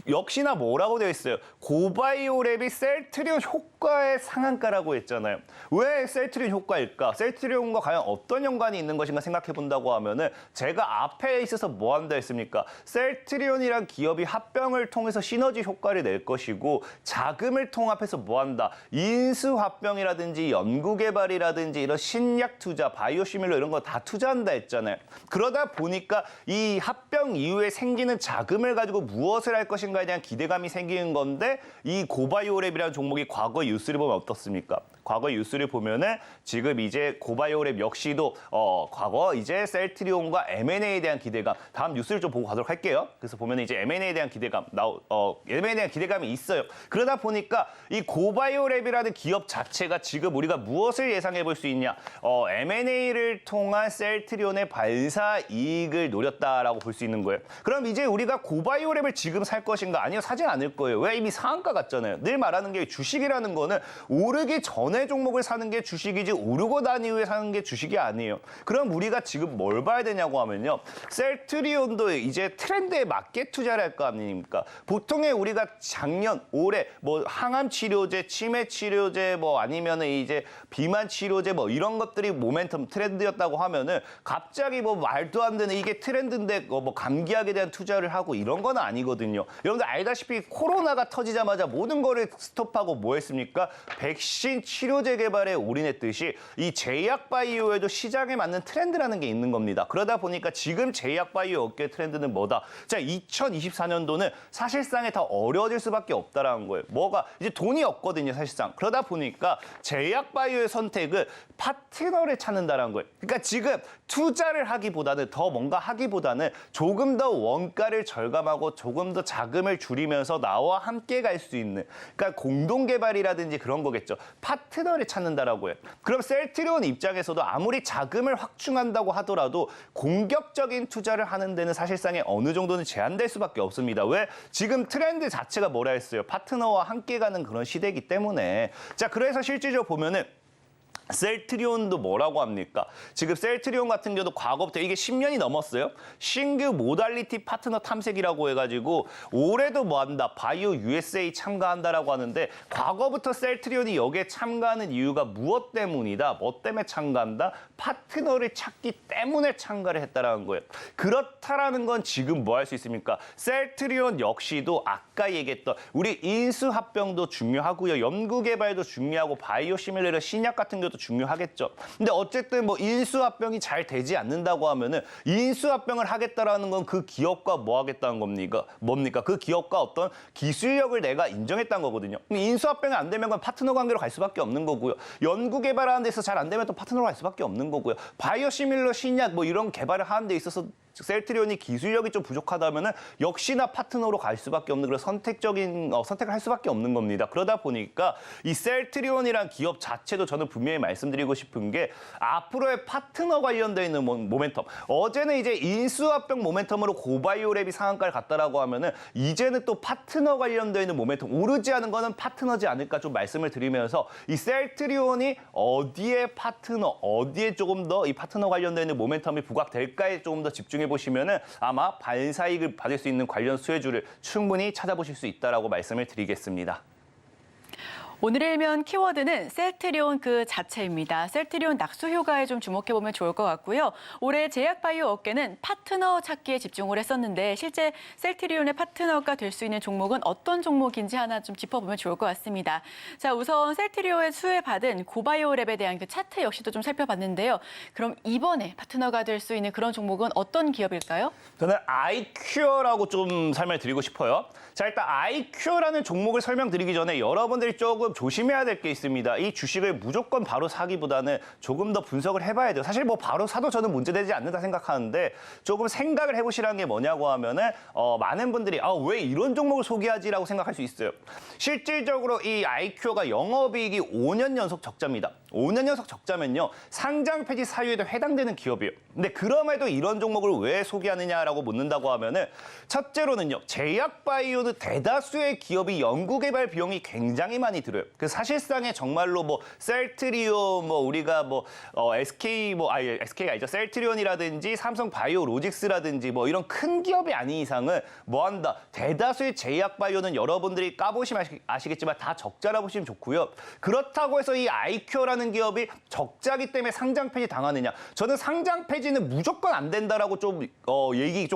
역시나 뭐라고 되어 있어요? 고바이오랩이 셀트리온 효과의 상한가라고 했잖아요. 왜 셀트리온 효과일까? 셀트리온과 과연 어떤 연관이 있는 것인가 생각해 본다고 하면은 제가 앞에 있어서 뭐 한다 했습니까? 셀트리온이란 기업이 합병을 통해서 시너지 효과를 낼 것이고 자금을 통합해서 뭐 한다? 인수 합병이라든지 연구개발이라든지 이런 신약 투자, 바이오시밀러 이런 거 다 투자한다 했잖아요. 그러다 보니까 이 합병 이후에 생기는 자금을 가지고 무엇을 할 것인가에 대한 기대감이 생기는 건데 이 고바이오랩이라는 종목이 과거 뉴스를 보면 어떻습니까? 과거 뉴스를 보면은 지금 이제 고바이오랩 역시도 과거 이제 셀트리온과 M&A에 대한 기대감 다음 뉴스를 좀 보고 가도록 할게요. 그래서 보면 이제 M&A에 대한 기대감 M&A에 대한 기대감이 있어요. 그러다 보니까 이 고바이오랩이라는 기업 자체가 지금 우리가 무엇을 예상해 볼 수 있냐? M&A를 통한 셀트리온의 발사 이익을 노렸다라고 볼 수 있는 거예요. 그럼 이제 우리가 고바이오랩을 지금 살 것인가? 아니요, 사진 않을 거예요. 왜? 이미 상한가 갔잖아요. 늘 말하는 게 주식이라는 거는 오르기 전에 종목을 사는 게 주식이지 오르고 난 이후에 사는 게 주식이 아니에요. 그럼 우리가 지금 뭘 봐야 되냐고 하면요. 셀트리온도 이제 트렌드에 맞게 투자를 할 거 아닙니까? 보통에 우리가 작년, 올해 뭐 항암 치료제, 치매 치료제 뭐 아니면은 이제 비만 치료제 뭐 이런 것들이 모멘텀 트렌드였다고 하면은 갑자기 뭐 말도 안 되는 이게 트렌드인데 뭐 감기약에 대한 투자를 하고 이런 건 아니거든요. 여러분들 알다시피 코로나가 터지자마자 모든 거를 스톱하고 뭐 했습니까? 백신 치료제 개발에 올인했듯이 이 제약바이오에도 시장에 맞는 트렌드라는 게 있는 겁니다. 그러다 보니까 지금 제약바이오 업계 트렌드는 뭐다? 자, 2024년도는 사실상에 더 어려워질 수밖에 없다라는 거예요. 뭐가? 이제 돈이 없거든요, 사실상. 그러다 보니까 제약바이오의 선택은 파트너를 찾는다라는 거예요. 그러니까 지금 투자를 하기보다는 더 뭔가 하기보다는 조금 더 원가를 절감하고 조금 더 자금을 줄이면서 나와 함께 갈 수 있는 그러니까 공동 개발이라든지 그런 거겠죠. 파트너를 찾는다라고 해요. 그럼 셀트리온 입장에서도 아무리 자금을 확충한다고 하더라도 공격적인 투자를 하는 데는 사실상에 어느 정도는 제한될 수밖에 없습니다. 왜? 지금 트렌드 자체가 뭐라 했어요? 파트너와 함께 가는 그런 시대이기 때문에. 자, 그래서 실질적으로 보면은 셀트리온도 뭐라고 합니까? 지금 셀트리온 같은 경우도 과거부터 이게 10년이 넘었어요. 신규 모달리티 파트너 탐색이라고 해가지고 올해도 뭐 한다, 바이오 USA 참가한다라고 하는데 과거부터 셀트리온이 여기에 참가하는 이유가 무엇 때문이다, 뭐 때문에 참가한다? 파트너를 찾기 때문에 참가를 했다라는 거예요. 그렇다라는 건 지금 뭐 할 수 있습니까? 셀트리온 역시도 아까 얘기했던 우리 인수합병도 중요하고요. 연구개발도 중요하고 바이오 시뮬레이터 신약 같은 것도 중요하겠죠. 근데 어쨌든 뭐 인수합병이 잘 되지 않는다고 하면은 인수합병을 하겠다라는 건 그 기업과 뭐 하겠다는 겁니까? 뭡니까? 그 기업과 어떤 기술력을 내가 인정했다는 거거든요. 인수합병이 안 되면 그건 파트너 관계로 갈 수밖에 없는 거고요. 연구개발하는 데서 잘 안 되면 또 파트너로 갈 수밖에 없는 거고요. 바이오 시밀러 신약 뭐 이런 개발을 하는 데 있어서 셀트리온이 기술력이 좀 부족하다면은 역시나 파트너로 갈 수밖에 없는 그런 선택적인 선택을 할 수밖에 없는 겁니다. 그러다 보니까 이 셀트리온이란 기업 자체도 저는 분명히 말씀드리고 싶은 게 앞으로의 파트너 관련돼 있는 모멘텀. 어제는 이제 인수합병 모멘텀으로 고바이오랩이 상한가를 갔다라고 하면은 이제는 또 파트너 관련돼 있는 모멘텀 오르지 않은 거는 파트너지 않을까 좀 말씀을 드리면서 이 셀트리온이 어디에 파트너, 어디에 조금 더 이 파트너 관련돼 있는 모멘텀이 부각될까에 조금 더 집중해 보시면은 아마 반사이익을 받을 수 있는 관련 수혜주를 충분히 찾아보실 수 있다라고 말씀을 드리겠습니다. 오늘의 일면 키워드는 셀트리온 그 자체입니다. 셀트리온 낙수 효과에 좀 주목해보면 좋을 것 같고요. 올해 제약바이오 업계는 파트너 찾기에 집중을 했었는데 실제 셀트리온의 파트너가 될 수 있는 종목은 어떤 종목인지 하나 좀 짚어보면 좋을 것 같습니다. 자, 우선 셀트리온의 수혜받은 고바이오랩에 대한 그 차트 역시도 좀 살펴봤는데요. 그럼 이번에 파트너가 될 수 있는 그런 종목은 어떤 기업일까요? 저는 아이큐어라고 좀 설명을 드리고 싶어요. 자, 일단 아이큐어라는 종목을 설명드리기 전에 여러분들이 조금 조심해야 될 게 있습니다. 이 주식을 무조건 바로 사기보다는 조금 더 분석을 해봐야 돼요. 사실 뭐 바로 사도 저는 문제되지 않는다 생각하는데 조금 생각을 해보시라는 게 뭐냐고 하면은 많은 분들이 왜 이런 종목을 소개하지라고 생각할 수 있어요. 실질적으로 이 아이큐어가 영업이익이 5년 연속 적자입니다. 5년 연속 적자면요. 상장 폐지 사유에도 해당되는 기업이에요. 근데 그럼에도 이런 종목을 왜 소개하느냐라고 묻는다고 하면은 첫째로는요. 제약바이오는 대다수의 기업이 연구개발 비용이 굉장히 많이 들어요. 그 사실상에 정말로 뭐 셀트리온 우리가 SK가 아니죠. 셀트리온이라든지 삼성바이오로직스라든지 뭐 이런 큰 기업이 아닌 이상은 뭐 한다. 대다수의 제약바이오는 여러분들이 까보시면 아시겠지만 다 적자라 보시면 좋고요. 그렇다고 해서 이 아이큐어라는 기업이 적자기 때문에 상장 폐지 당하느냐? 저는 상장 폐지는 무조건 안 된다라고 좀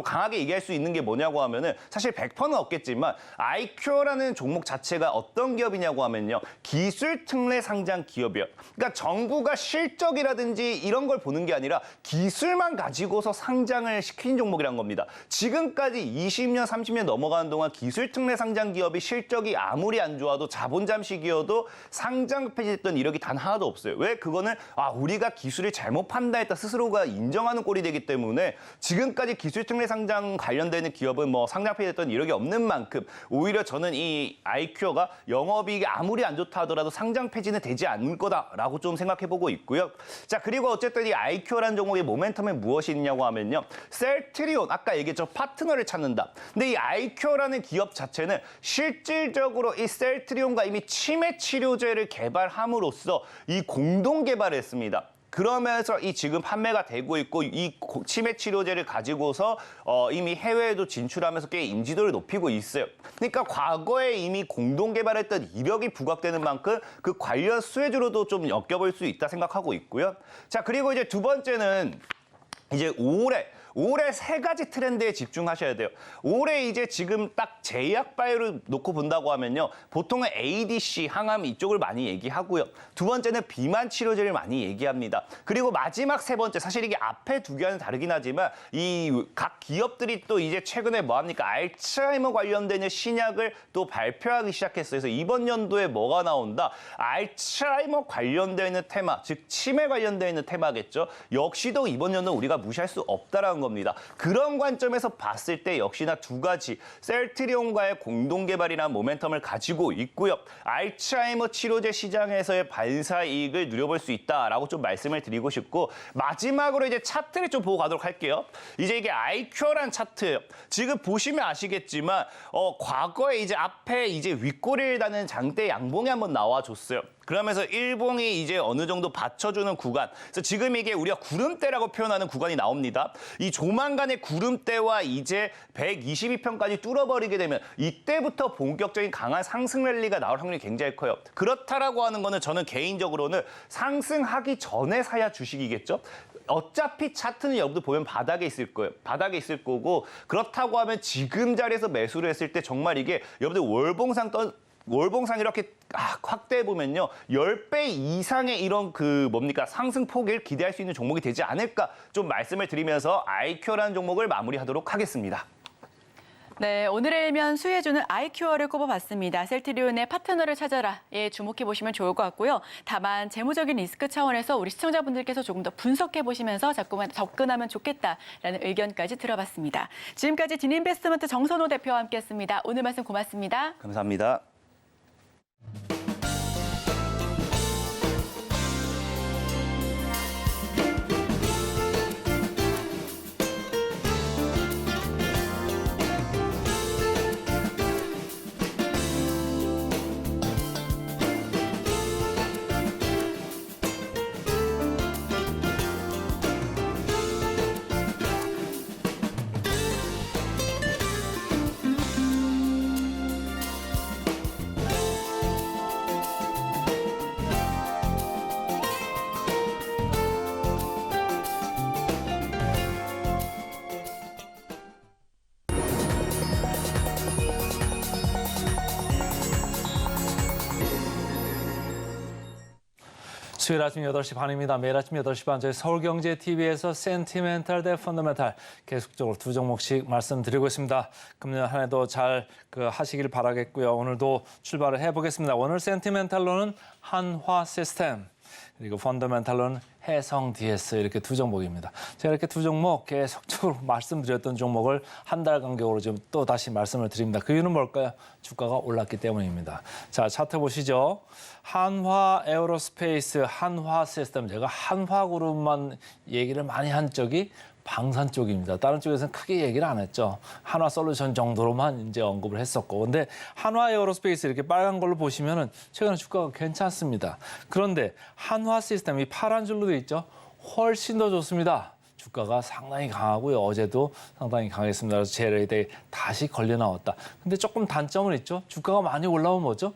강하게 얘기할 수 있는 게 뭐냐고 하면은 사실 100%는 없겠지만 아이큐어라는 종목 자체가 어떤 기업이냐고 하면요. 기술 특례 상장 기업이에요. 그러니까 정부가 실적이라든지 이런 걸 보는 게 아니라 기술만 가지고서 상장을 시킨 종목이란 겁니다. 지금까지 20년, 30년 넘어가는 동안 기술 특례 상장 기업이 실적이 아무리 안 좋아도 자본 잠식이어도 상장 폐지했던 이력이 단 하나도 없어요. 왜? 그거는 우리가 기술을 잘못 판단했다 스스로가 인정하는 꼴이 되기 때문에 지금까지 기술 특례 상장 관련되는 기업은 뭐 상장 폐지했던 이력이 없는 만큼 오히려 저는 이 아이큐어가 영업이익이 아무리 안 좋다 하더라도 상장 폐지는 되지 않을 거다라고 좀 생각해보고 있고요. 자, 그리고 어쨌든 이 아이큐어라는 종목의 모멘텀이 무엇이 있냐고 하면요. 셀트리온, 아까 얘기했죠. 파트너를 찾는다. 근데 이 아이큐어라는 기업 자체는 실질적으로 이 셀트리온과 이미 치매 치료제를 개발함으로써 이 공동 개발을 했습니다. 그러면서 이 지금 판매가 되고 있고 이 치매 치료제를 가지고서 이미 해외에도 진출하면서 꽤 인지도를 높이고 있어요. 그러니까 과거에 이미 공동 개발했던 이력이 부각되는 만큼 그 관련 수혜주로도 좀 엮여볼 수 있다 생각하고 있고요. 자, 그리고 이제 두 번째는 이제 올해 세 가지 트렌드에 집중하셔야 돼요. 올해 이제 지금 딱 제약바이오를 놓고 본다고 하면요. 보통은 ADC, 항암 이쪽을 많이 얘기하고요. 두 번째는 비만 치료제를 많이 얘기합니다. 그리고 마지막 세 번째, 사실 이게 앞에 두 개와는 다르긴 하지만 이 각 기업들이 또 이제 최근에 뭐 합니까? 알츠하이머 관련된 신약을 또 발표하기 시작했어요. 그래서 이번 연도에 뭐가 나온다? 알츠하이머 관련되는 테마, 즉 치매 관련되는 테마겠죠. 역시도 이번 연도 우리가 무시할 수 없다라는 겁니다. 그런 관점에서 봤을 때 역시나 두 가지 셀트리온과의 공동 개발이라는 모멘텀을 가지고 있고요. 알츠하이머 치료제 시장에서의 반사 이익을 누려볼 수 있다라고 좀 말씀을 드리고 싶고 마지막으로 이제 차트를 좀 보고 가도록 할게요. 이제 이게 아이큐어란 차트예요. 지금 보시면 아시겠지만 과거에 이제 앞에 이제 윗꼬리를 다는 장대 양봉이 한번 나와줬어요. 그러면서 일봉이 이제 어느 정도 받쳐주는 구간. 그래서 지금 이게 우리가 구름대라고 표현하는 구간이 나옵니다. 이 조만간의 구름대와 이제 122편까지 뚫어버리게 되면 이때부터 본격적인 강한 상승 랠리가 나올 확률이 굉장히 커요. 그렇다라고 하는 거는 저는 개인적으로는 상승하기 전에 사야 주식이겠죠. 어차피 차트는 여러분들 보면 바닥에 있을 거예요. 바닥에 있을 거고 그렇다고 하면 지금 자리에서 매수를 했을 때 정말 이게 여러분들 월봉상 이렇게 확대해 보면요. 10배 이상의 이런 상승 폭을 기대할 수 있는 종목이 되지 않을까 좀 말씀을 드리면서 아이큐어라는 종목을 마무리하도록 하겠습니다. 네, 오늘의 일면 수혜주는 아이큐어를 꼽아봤습니다. 셀트리온의 파트너를 찾아라. 예, 주목해 보시면 좋을 것 같고요. 다만 재무적인 리스크 차원에서 우리 시청자분들께서 조금 더 분석해 보시면서 자꾸만 접근하면 좋겠다라는 의견까지 들어봤습니다. 지금까지 진인베스트먼트 정선호 대표와 함께했습니다. 오늘 말씀 고맙습니다. 감사합니다. 수요일 아침 8시 반입니다. 매일 아침 8시 반 저희 서울경제TV에서 센티멘탈 대 펀더멘탈 계속적으로 두 종목씩 말씀드리고 있습니다. 금년 한 해도 잘 하시길 바라겠고요. 오늘도 출발을 해보겠습니다. 오늘 센티멘탈로는 한화시스템 그리고 펀더멘탈로는 해성DS 이렇게 두 종목입니다. 제가 이렇게 두 종목 계속적으로 말씀드렸던 종목을 한 달 간격으로 좀 또 다시 말씀을 드립니다. 그 이유는 뭘까요? 주가가 올랐기 때문입니다. 자, 차트 보시죠. 한화 에어로스페이스, 한화 시스템. 제가 한화 그룹만 얘기를 많이 한 쪽이 방산 쪽입니다. 다른 쪽에서는 크게 얘기를 안 했죠. 한화 솔루션 정도로만 이제 언급을 했었고. 근데 한화 에어로스페이스 이렇게 빨간 걸로 보시면은 최근에 주가가 괜찮습니다. 그런데 한화 시스템, 이 파란 줄로 돼 있죠. 훨씬 더 좋습니다. 주가가 상당히 강하고요. 어제도 상당히 강했습니다. 그래서 제레이드에 다시 걸려 나왔다. 근데 조금 단점은 있죠. 주가가 많이 올라오면 뭐죠?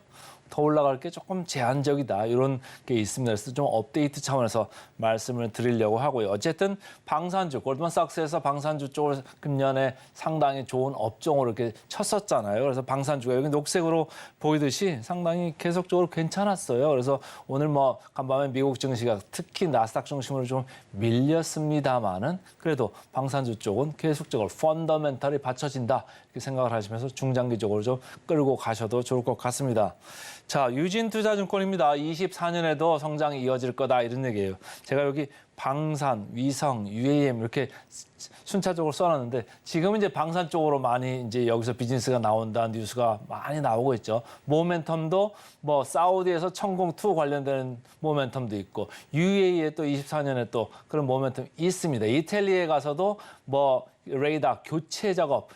더 올라갈 게 조금 제한적이다. 이런 게 있습니다. 그래서 좀 업데이트 차원에서 말씀을 드리려고 하고요. 어쨌든 방산주, 골드만삭스에서 방산주 쪽을 금년에 상당히 좋은 업종으로 이렇게 쳤었잖아요. 그래서 방산주가 여기 녹색으로 보이듯이 상당히 계속적으로 괜찮았어요. 그래서 오늘 간밤에 미국 증시가 특히 나스닥 중심으로 좀 밀렸습니다만은 그래도 방산주 쪽은 계속적으로 펀더멘탈이 받쳐진다. 이렇게 생각을 하시면서 중장기적으로 좀 끌고 가셔도 좋을 것 같습니다. 자, 유진투자증권입니다. 24년에도 성장이 이어질 거다 이런 얘기예요. 제가 여기 방산, 위성, UAM 이렇게 순차적으로 써놨는데 지금 이제 방산 쪽으로 많이 이제 여기서 비즈니스가 나온다는 뉴스가 많이 나오고 있죠. 모멘텀도 사우디에서 천공2 관련된 모멘텀도 있고 UAE에 또 24년에 또 그런 모멘텀이 있습니다. 이탈리아에 가서도 레이더 교체 작업,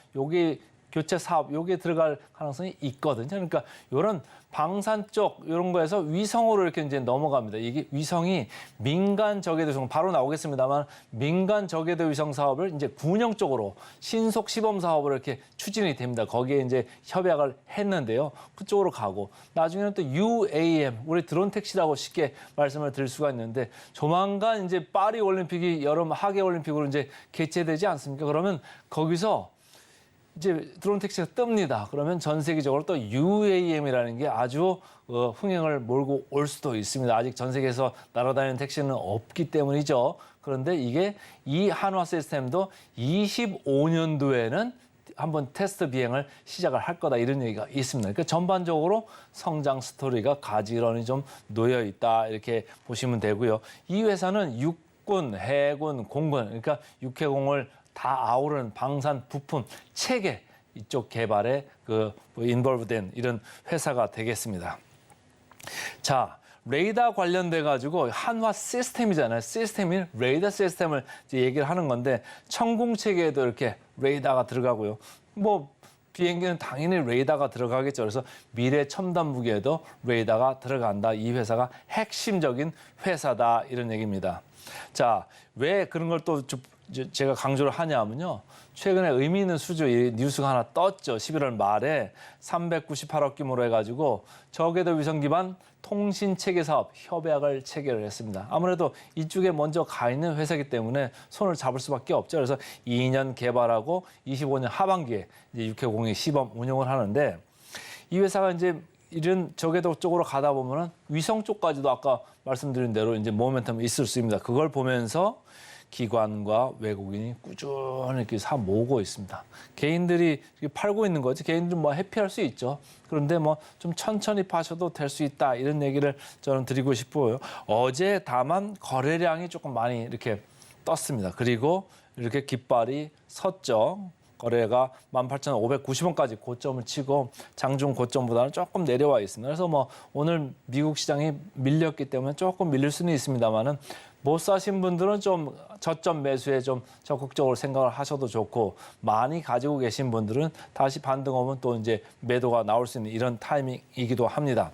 교체 사업, 요게 들어갈 가능성이 있거든요. 그러니까 이런 방산 쪽 이런 거에서 위성으로 이렇게 이제 넘어갑니다. 이게 위성이 민간 저궤도 위성 바로 나오겠습니다만 민간 저궤도 위성 사업을 이제 군용 쪽으로 신속 시범 사업으로 이렇게 추진이 됩니다. 거기에 이제 협약을 했는데요. 그쪽으로 가고 나중에는 또 UAM 우리 드론 택시라고 쉽게 말씀을 드릴 수가 있는데 조만간 이제 파리 올림픽이 여름 하계 올림픽으로 이제 개최되지 않습니까? 그러면 거기서 이제 드론 택시가 뜹니다. 그러면 전 세계적으로 또 UAM이라는 게 아주 흥행을 몰고 올 수도 있습니다. 아직 전 세계에서 날아다니는 택시는 없기 때문이죠. 그런데 이 한화 시스템도 25년도에는 한번 테스트 비행을 시작을 할 거다 이런 얘기가 있습니다. 그러니까 전반적으로 성장 스토리가 가지런히 좀 놓여 있다 이렇게 보시면 되고요. 이 회사는 육군, 해군, 공군 그러니까 육해공을 다 아우르는 방산 부품 체계 이쪽 개발에 인볼브된 이런 회사가 되겠습니다. 자, 레이더 관련돼 가지고 한화 시스템이잖아요. 시스템이 레이더 시스템을 이제 얘기를 하는 건데 천공 체계에도 이렇게 레이더가 들어가고요. 비행기는 당연히 레이더가 들어가겠죠. 그래서 미래 첨단 무기에도 레이더가 들어간다. 이 회사가 핵심적인 회사다. 이런 얘기입니다. 자, 왜 그런 걸 또 제가 강조를 하냐면요. 최근에 의미 있는 수주의 뉴스가 하나 떴죠. 11월 말에 398억 규모로 해가지고 저궤도 위성 기반 통신 체계 사업 협약을 체결을 했습니다. 아무래도 이쪽에 먼저 가 있는 회사이기 때문에 손을 잡을 수밖에 없죠. 그래서 2년 개발하고 25년 하반기에 이제 육해공이 시범 운영을 하는데 이 회사가 이제 이런 저궤도 쪽으로 가다 보면은 위성 쪽까지도 아까 말씀드린 대로 이제 모멘텀이 있을 수 있습니다. 그걸 보면서 기관과 외국인이 꾸준히 이렇게 사 모으고 있습니다. 개인들이 팔고 있는 거지. 개인들은 뭐 회피할 수 있죠. 그런데 뭐 좀 천천히 파셔도 될 수 있다. 이런 얘기를 저는 드리고 싶어요. 어제 다만 거래량이 조금 많이 이렇게 떴습니다. 그리고 이렇게 깃발이 섰죠. 거래가 18,590원까지 고점을 치고 장중 고점보다는 조금 내려와 있습니다. 그래서 뭐 오늘 미국 시장이 밀렸기 때문에 조금 밀릴 수는 있습니다만은 못 사신 분들은 좀 저점 매수에 좀 적극적으로 생각을 하셔도 좋고 많이 가지고 계신 분들은 다시 반등 오면 또 이제 매도가 나올 수 있는 이런 타이밍이기도 합니다.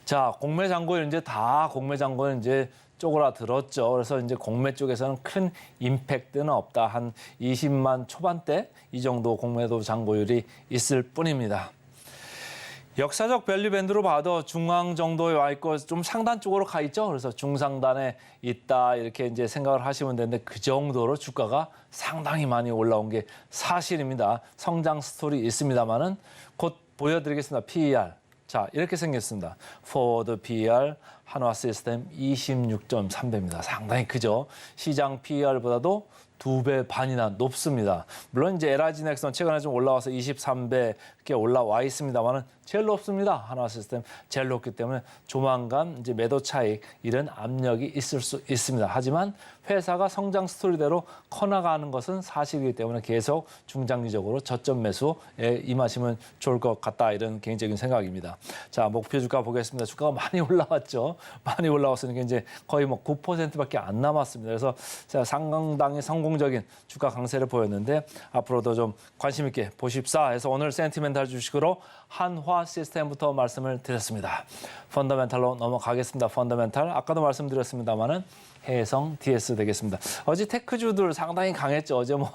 자, 공매 잔고일 이제 다 공매 잔고는 이제 쪼그라들었죠. 그래서 이제 공매 쪽에서는 큰 임팩트는 없다. 한 20만 초반대 이 정도 공매도 잔고율이 있을 뿐입니다. 역사적 밸류 밴드로 봐도 중앙 정도에 와 있고 좀 상단 쪽으로 가 있죠. 그래서 중상단에 있다 이렇게 이제 생각을 하시면 되는데 그 정도로 주가가 상당히 많이 올라온 게 사실입니다. 성장 스토리 있습니다만은 곧 보여드리겠습니다. PER. 자, 이렇게 생겼습니다. 포워드 PER 한화 시스템 26.3배입니다. 상당히 크죠. 시장 PER보다도 2배 반이나 높습니다. 물론 이제 LIG 넥슨 최근에 좀 올라와서 23배 이렇게 올라와 있습니다만은 제일 높습니다. 한화 시스템 제일 높기 때문에 조만간 이제 매도 차익 이런 압력이 있을 수 있습니다. 하지만 회사가 성장 스토리대로 커나가는 것은 사실이기 때문에 계속 중장기적으로 저점 매수에 임하시면 좋을 것 같다. 이런 개인적인 생각입니다. 자, 목표 주가 보겠습니다. 주가가 많이 올라왔죠. 많이 올라왔으니까 이제 거의 뭐 9%밖에 안 남았습니다. 그래서 제가 상당히 성공적인 주가 강세를 보였는데 앞으로도 좀 관심 있게 보십사 해서 오늘 센티멘탈 주식으로 한화 시스템부터 말씀을 드렸습니다. 펀더멘탈로 넘어가겠습니다. 펀더멘탈 아까도 말씀드렸습니다만은 해성 DS 되겠습니다. 어제 테크주들 상당히 강했죠. 어제 뭐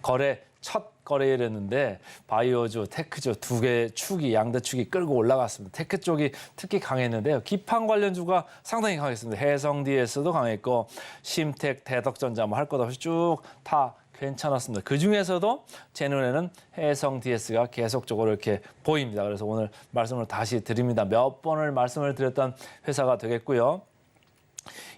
거래 첫 거래일이었는데 바이오주, 테크주 두 개 축이 양대 축이 끌고 올라갔습니다. 테크 쪽이 특히 강했는데요. 기판 관련주가 상당히 강했습니다. 해성 DS도 강했고 심텍, 대덕전자 뭐 할 것 없이 쭉 다 괜찮았습니다. 그중에서도 제 눈에는 해성 DS가 계속적으로 이렇게 보입니다. 그래서 오늘 말씀을 다시 드립니다. 몇 번을 말씀을 드렸던 회사가 되겠고요.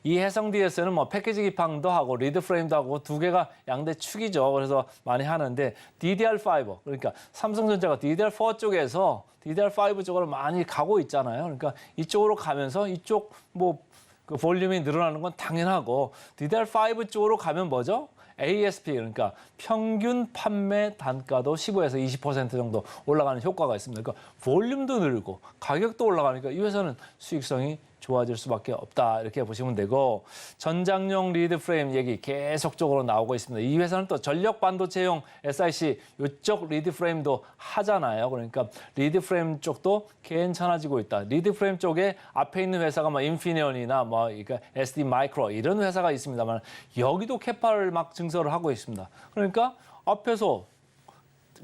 이 해성 DS는 뭐 패키지 기판도 하고 리드 프레임도 하고 두 개가 양대 축이죠. 그래서 많이 하는데 DDR5 그러니까 삼성전자가 DDR4 쪽에서 DDR5 쪽으로 많이 가고 있잖아요. 그러니까 이쪽으로 가면서 이쪽 뭐 그 볼륨이 늘어나는 건 당연하고 DDR5 쪽으로 가면 뭐죠? ASP 그러니까 평균 판매 단가도 15에서 20% 정도 올라가는 효과가 있습니다. 그러니까 볼륨도 늘고 가격도 올라가니까 이 회사는 수익성이 좋아질 수밖에 없다 이렇게 보시면 되고 전장용 리드 프레임 얘기 계속적으로 나오고 있습니다. 이 회사는 또 전력 반도체용 SiC 이쪽 리드 프레임도 하잖아요. 그러니까 리드 프레임 쪽도 괜찮아지고 있다. 리드 프레임 쪽에 앞에 있는 회사가 뭐 인피니언이나 뭐 그러니까 SD 마이크로 이런 회사가 있습니다만 여기도 캐파를 막 증설을 하고 있습니다. 그러니까 앞에서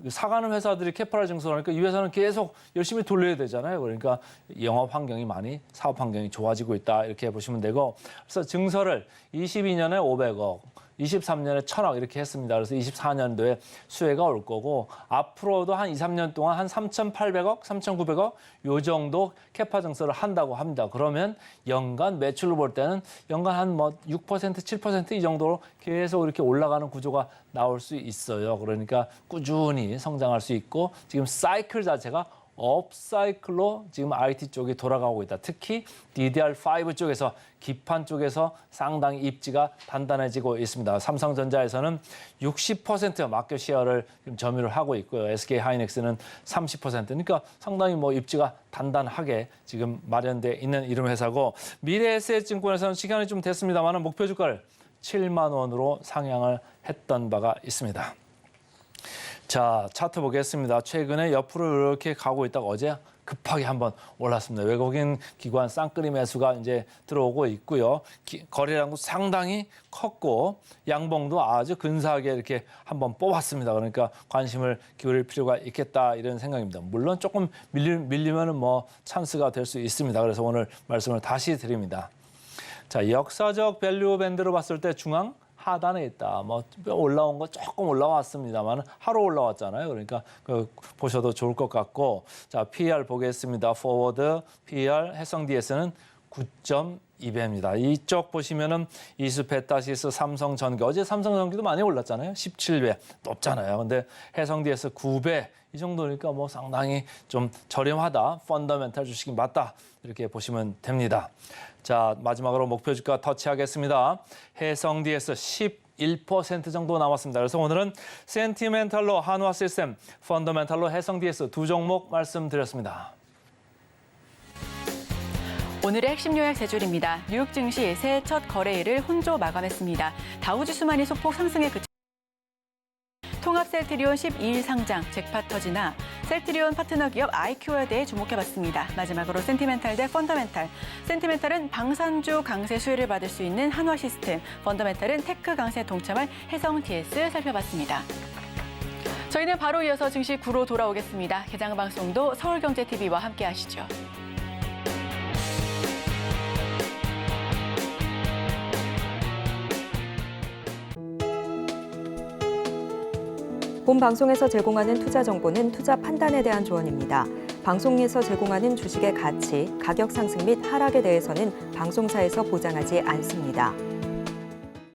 사가는 회사들이 캐파를 증설하니까 이 회사는 계속 열심히 돌려야 되잖아요. 그러니까 영업 환경이 많이 사업 환경이 좋아지고 있다 이렇게 보시면 되고 그래서 증설을 22년에 500억, 23년에 1000억 이렇게 했습니다. 그래서 24년도에 수혜가 올 거고 앞으로도 한 2, 3년 동안 한 3,800억, 3,900억 요 정도 캐파 증설을 한다고 합니다. 그러면 연간 매출로 볼 때는 연간 한 뭐 6%, 7%이 정도로 계속 이렇게 올라가는 구조가 나올 수 있어요. 그러니까 꾸준히 성장할 수 있고 지금 사이클 자체가 업사이클로 지금 IT 쪽이 돌아가고 있다. 특히 DDR5 쪽에서 기판 쪽에서 상당히 입지가 단단해지고 있습니다. 삼성전자에서는 60% 마켓 시어를 지금 점유를 하고 있고요. SK 하이닉스는 30%. 그러니까 상당히 뭐 입지가 단단하게 지금 마련돼 있는 이런 회사고 미래에셋증권에서는 시간이 좀 됐습니다만 목표 주가를 7만 원으로 상향을 했던 바가 있습니다. 자, 차트 보겠습니다. 최근에 옆으로 이렇게 가고 있다가 어제 급하게 한번 올랐습니다. 외국인 기관 쌍끌이 매수가 이제 들어오고 있고요. 거래량도 상당히 컸고 양봉도 아주 근사하게 이렇게 한번 뽑았습니다. 그러니까 관심을 기울일 필요가 있겠다 이런 생각입니다. 물론 조금 밀리면은 뭐 찬스가 될 수 있습니다. 그래서 오늘 말씀을 다시 드립니다. 자, 역사적 밸류 밴드로 봤을 때 중앙 하단에 있다. 뭐 올라온 거 조금 올라왔습니다만 하루 올라왔잖아요. 그러니까 보셔도 좋을 것 같고, 자 PER 보겠습니다. 포워드 PER 해성 DS는 9.2배입니다. 이쪽 보시면은 이수페타시스 삼성전기 어제 삼성전기도 많이 올랐잖아요. 17배 높잖아요. 근데 해성 DS 9배 이 정도니까 뭐 상당히 좀 저렴하다. 펀더멘탈 주식이 맞다. 이렇게 보시면 됩니다. 자, 마지막으로 목표 주가 터치하겠습니다. 해성 DS 11% 정도 남았습니다. 그래서 오늘은 센티멘탈로 한화 시스템, 펀더멘탈로 해성 DS 두 종목 말씀드렸습니다. 오늘의 핵심 요약 세 줄입니다. 뉴욕 증시 새해 첫 거래일을 혼조 마감했습니다. 다우지수만이 소폭 상승에 그쳤습니다. 통합 셀트리온 12일 상장, 잭팟 터지나 셀트리온 파트너 기업 아이큐어에 대해 주목해봤습니다. 마지막으로 센티멘탈 대 펀더멘탈. 센티멘탈은 방산주 강세 수혜를 받을 수 있는 한화 시스템, 펀더멘탈은 테크 강세 동참할 해성 DS 살펴봤습니다. 저희는 바로 이어서 증시 9로 돌아오겠습니다. 개장 방송도 서울경제TV와 함께 하시죠. 본 방송에서 제공하는 투자 정보는 투자 판단에 대한 조언입니다. 방송에서 제공하는 주식의 가치, 가격 상승 및 하락에 대해서는 방송사에서 보장하지 않습니다.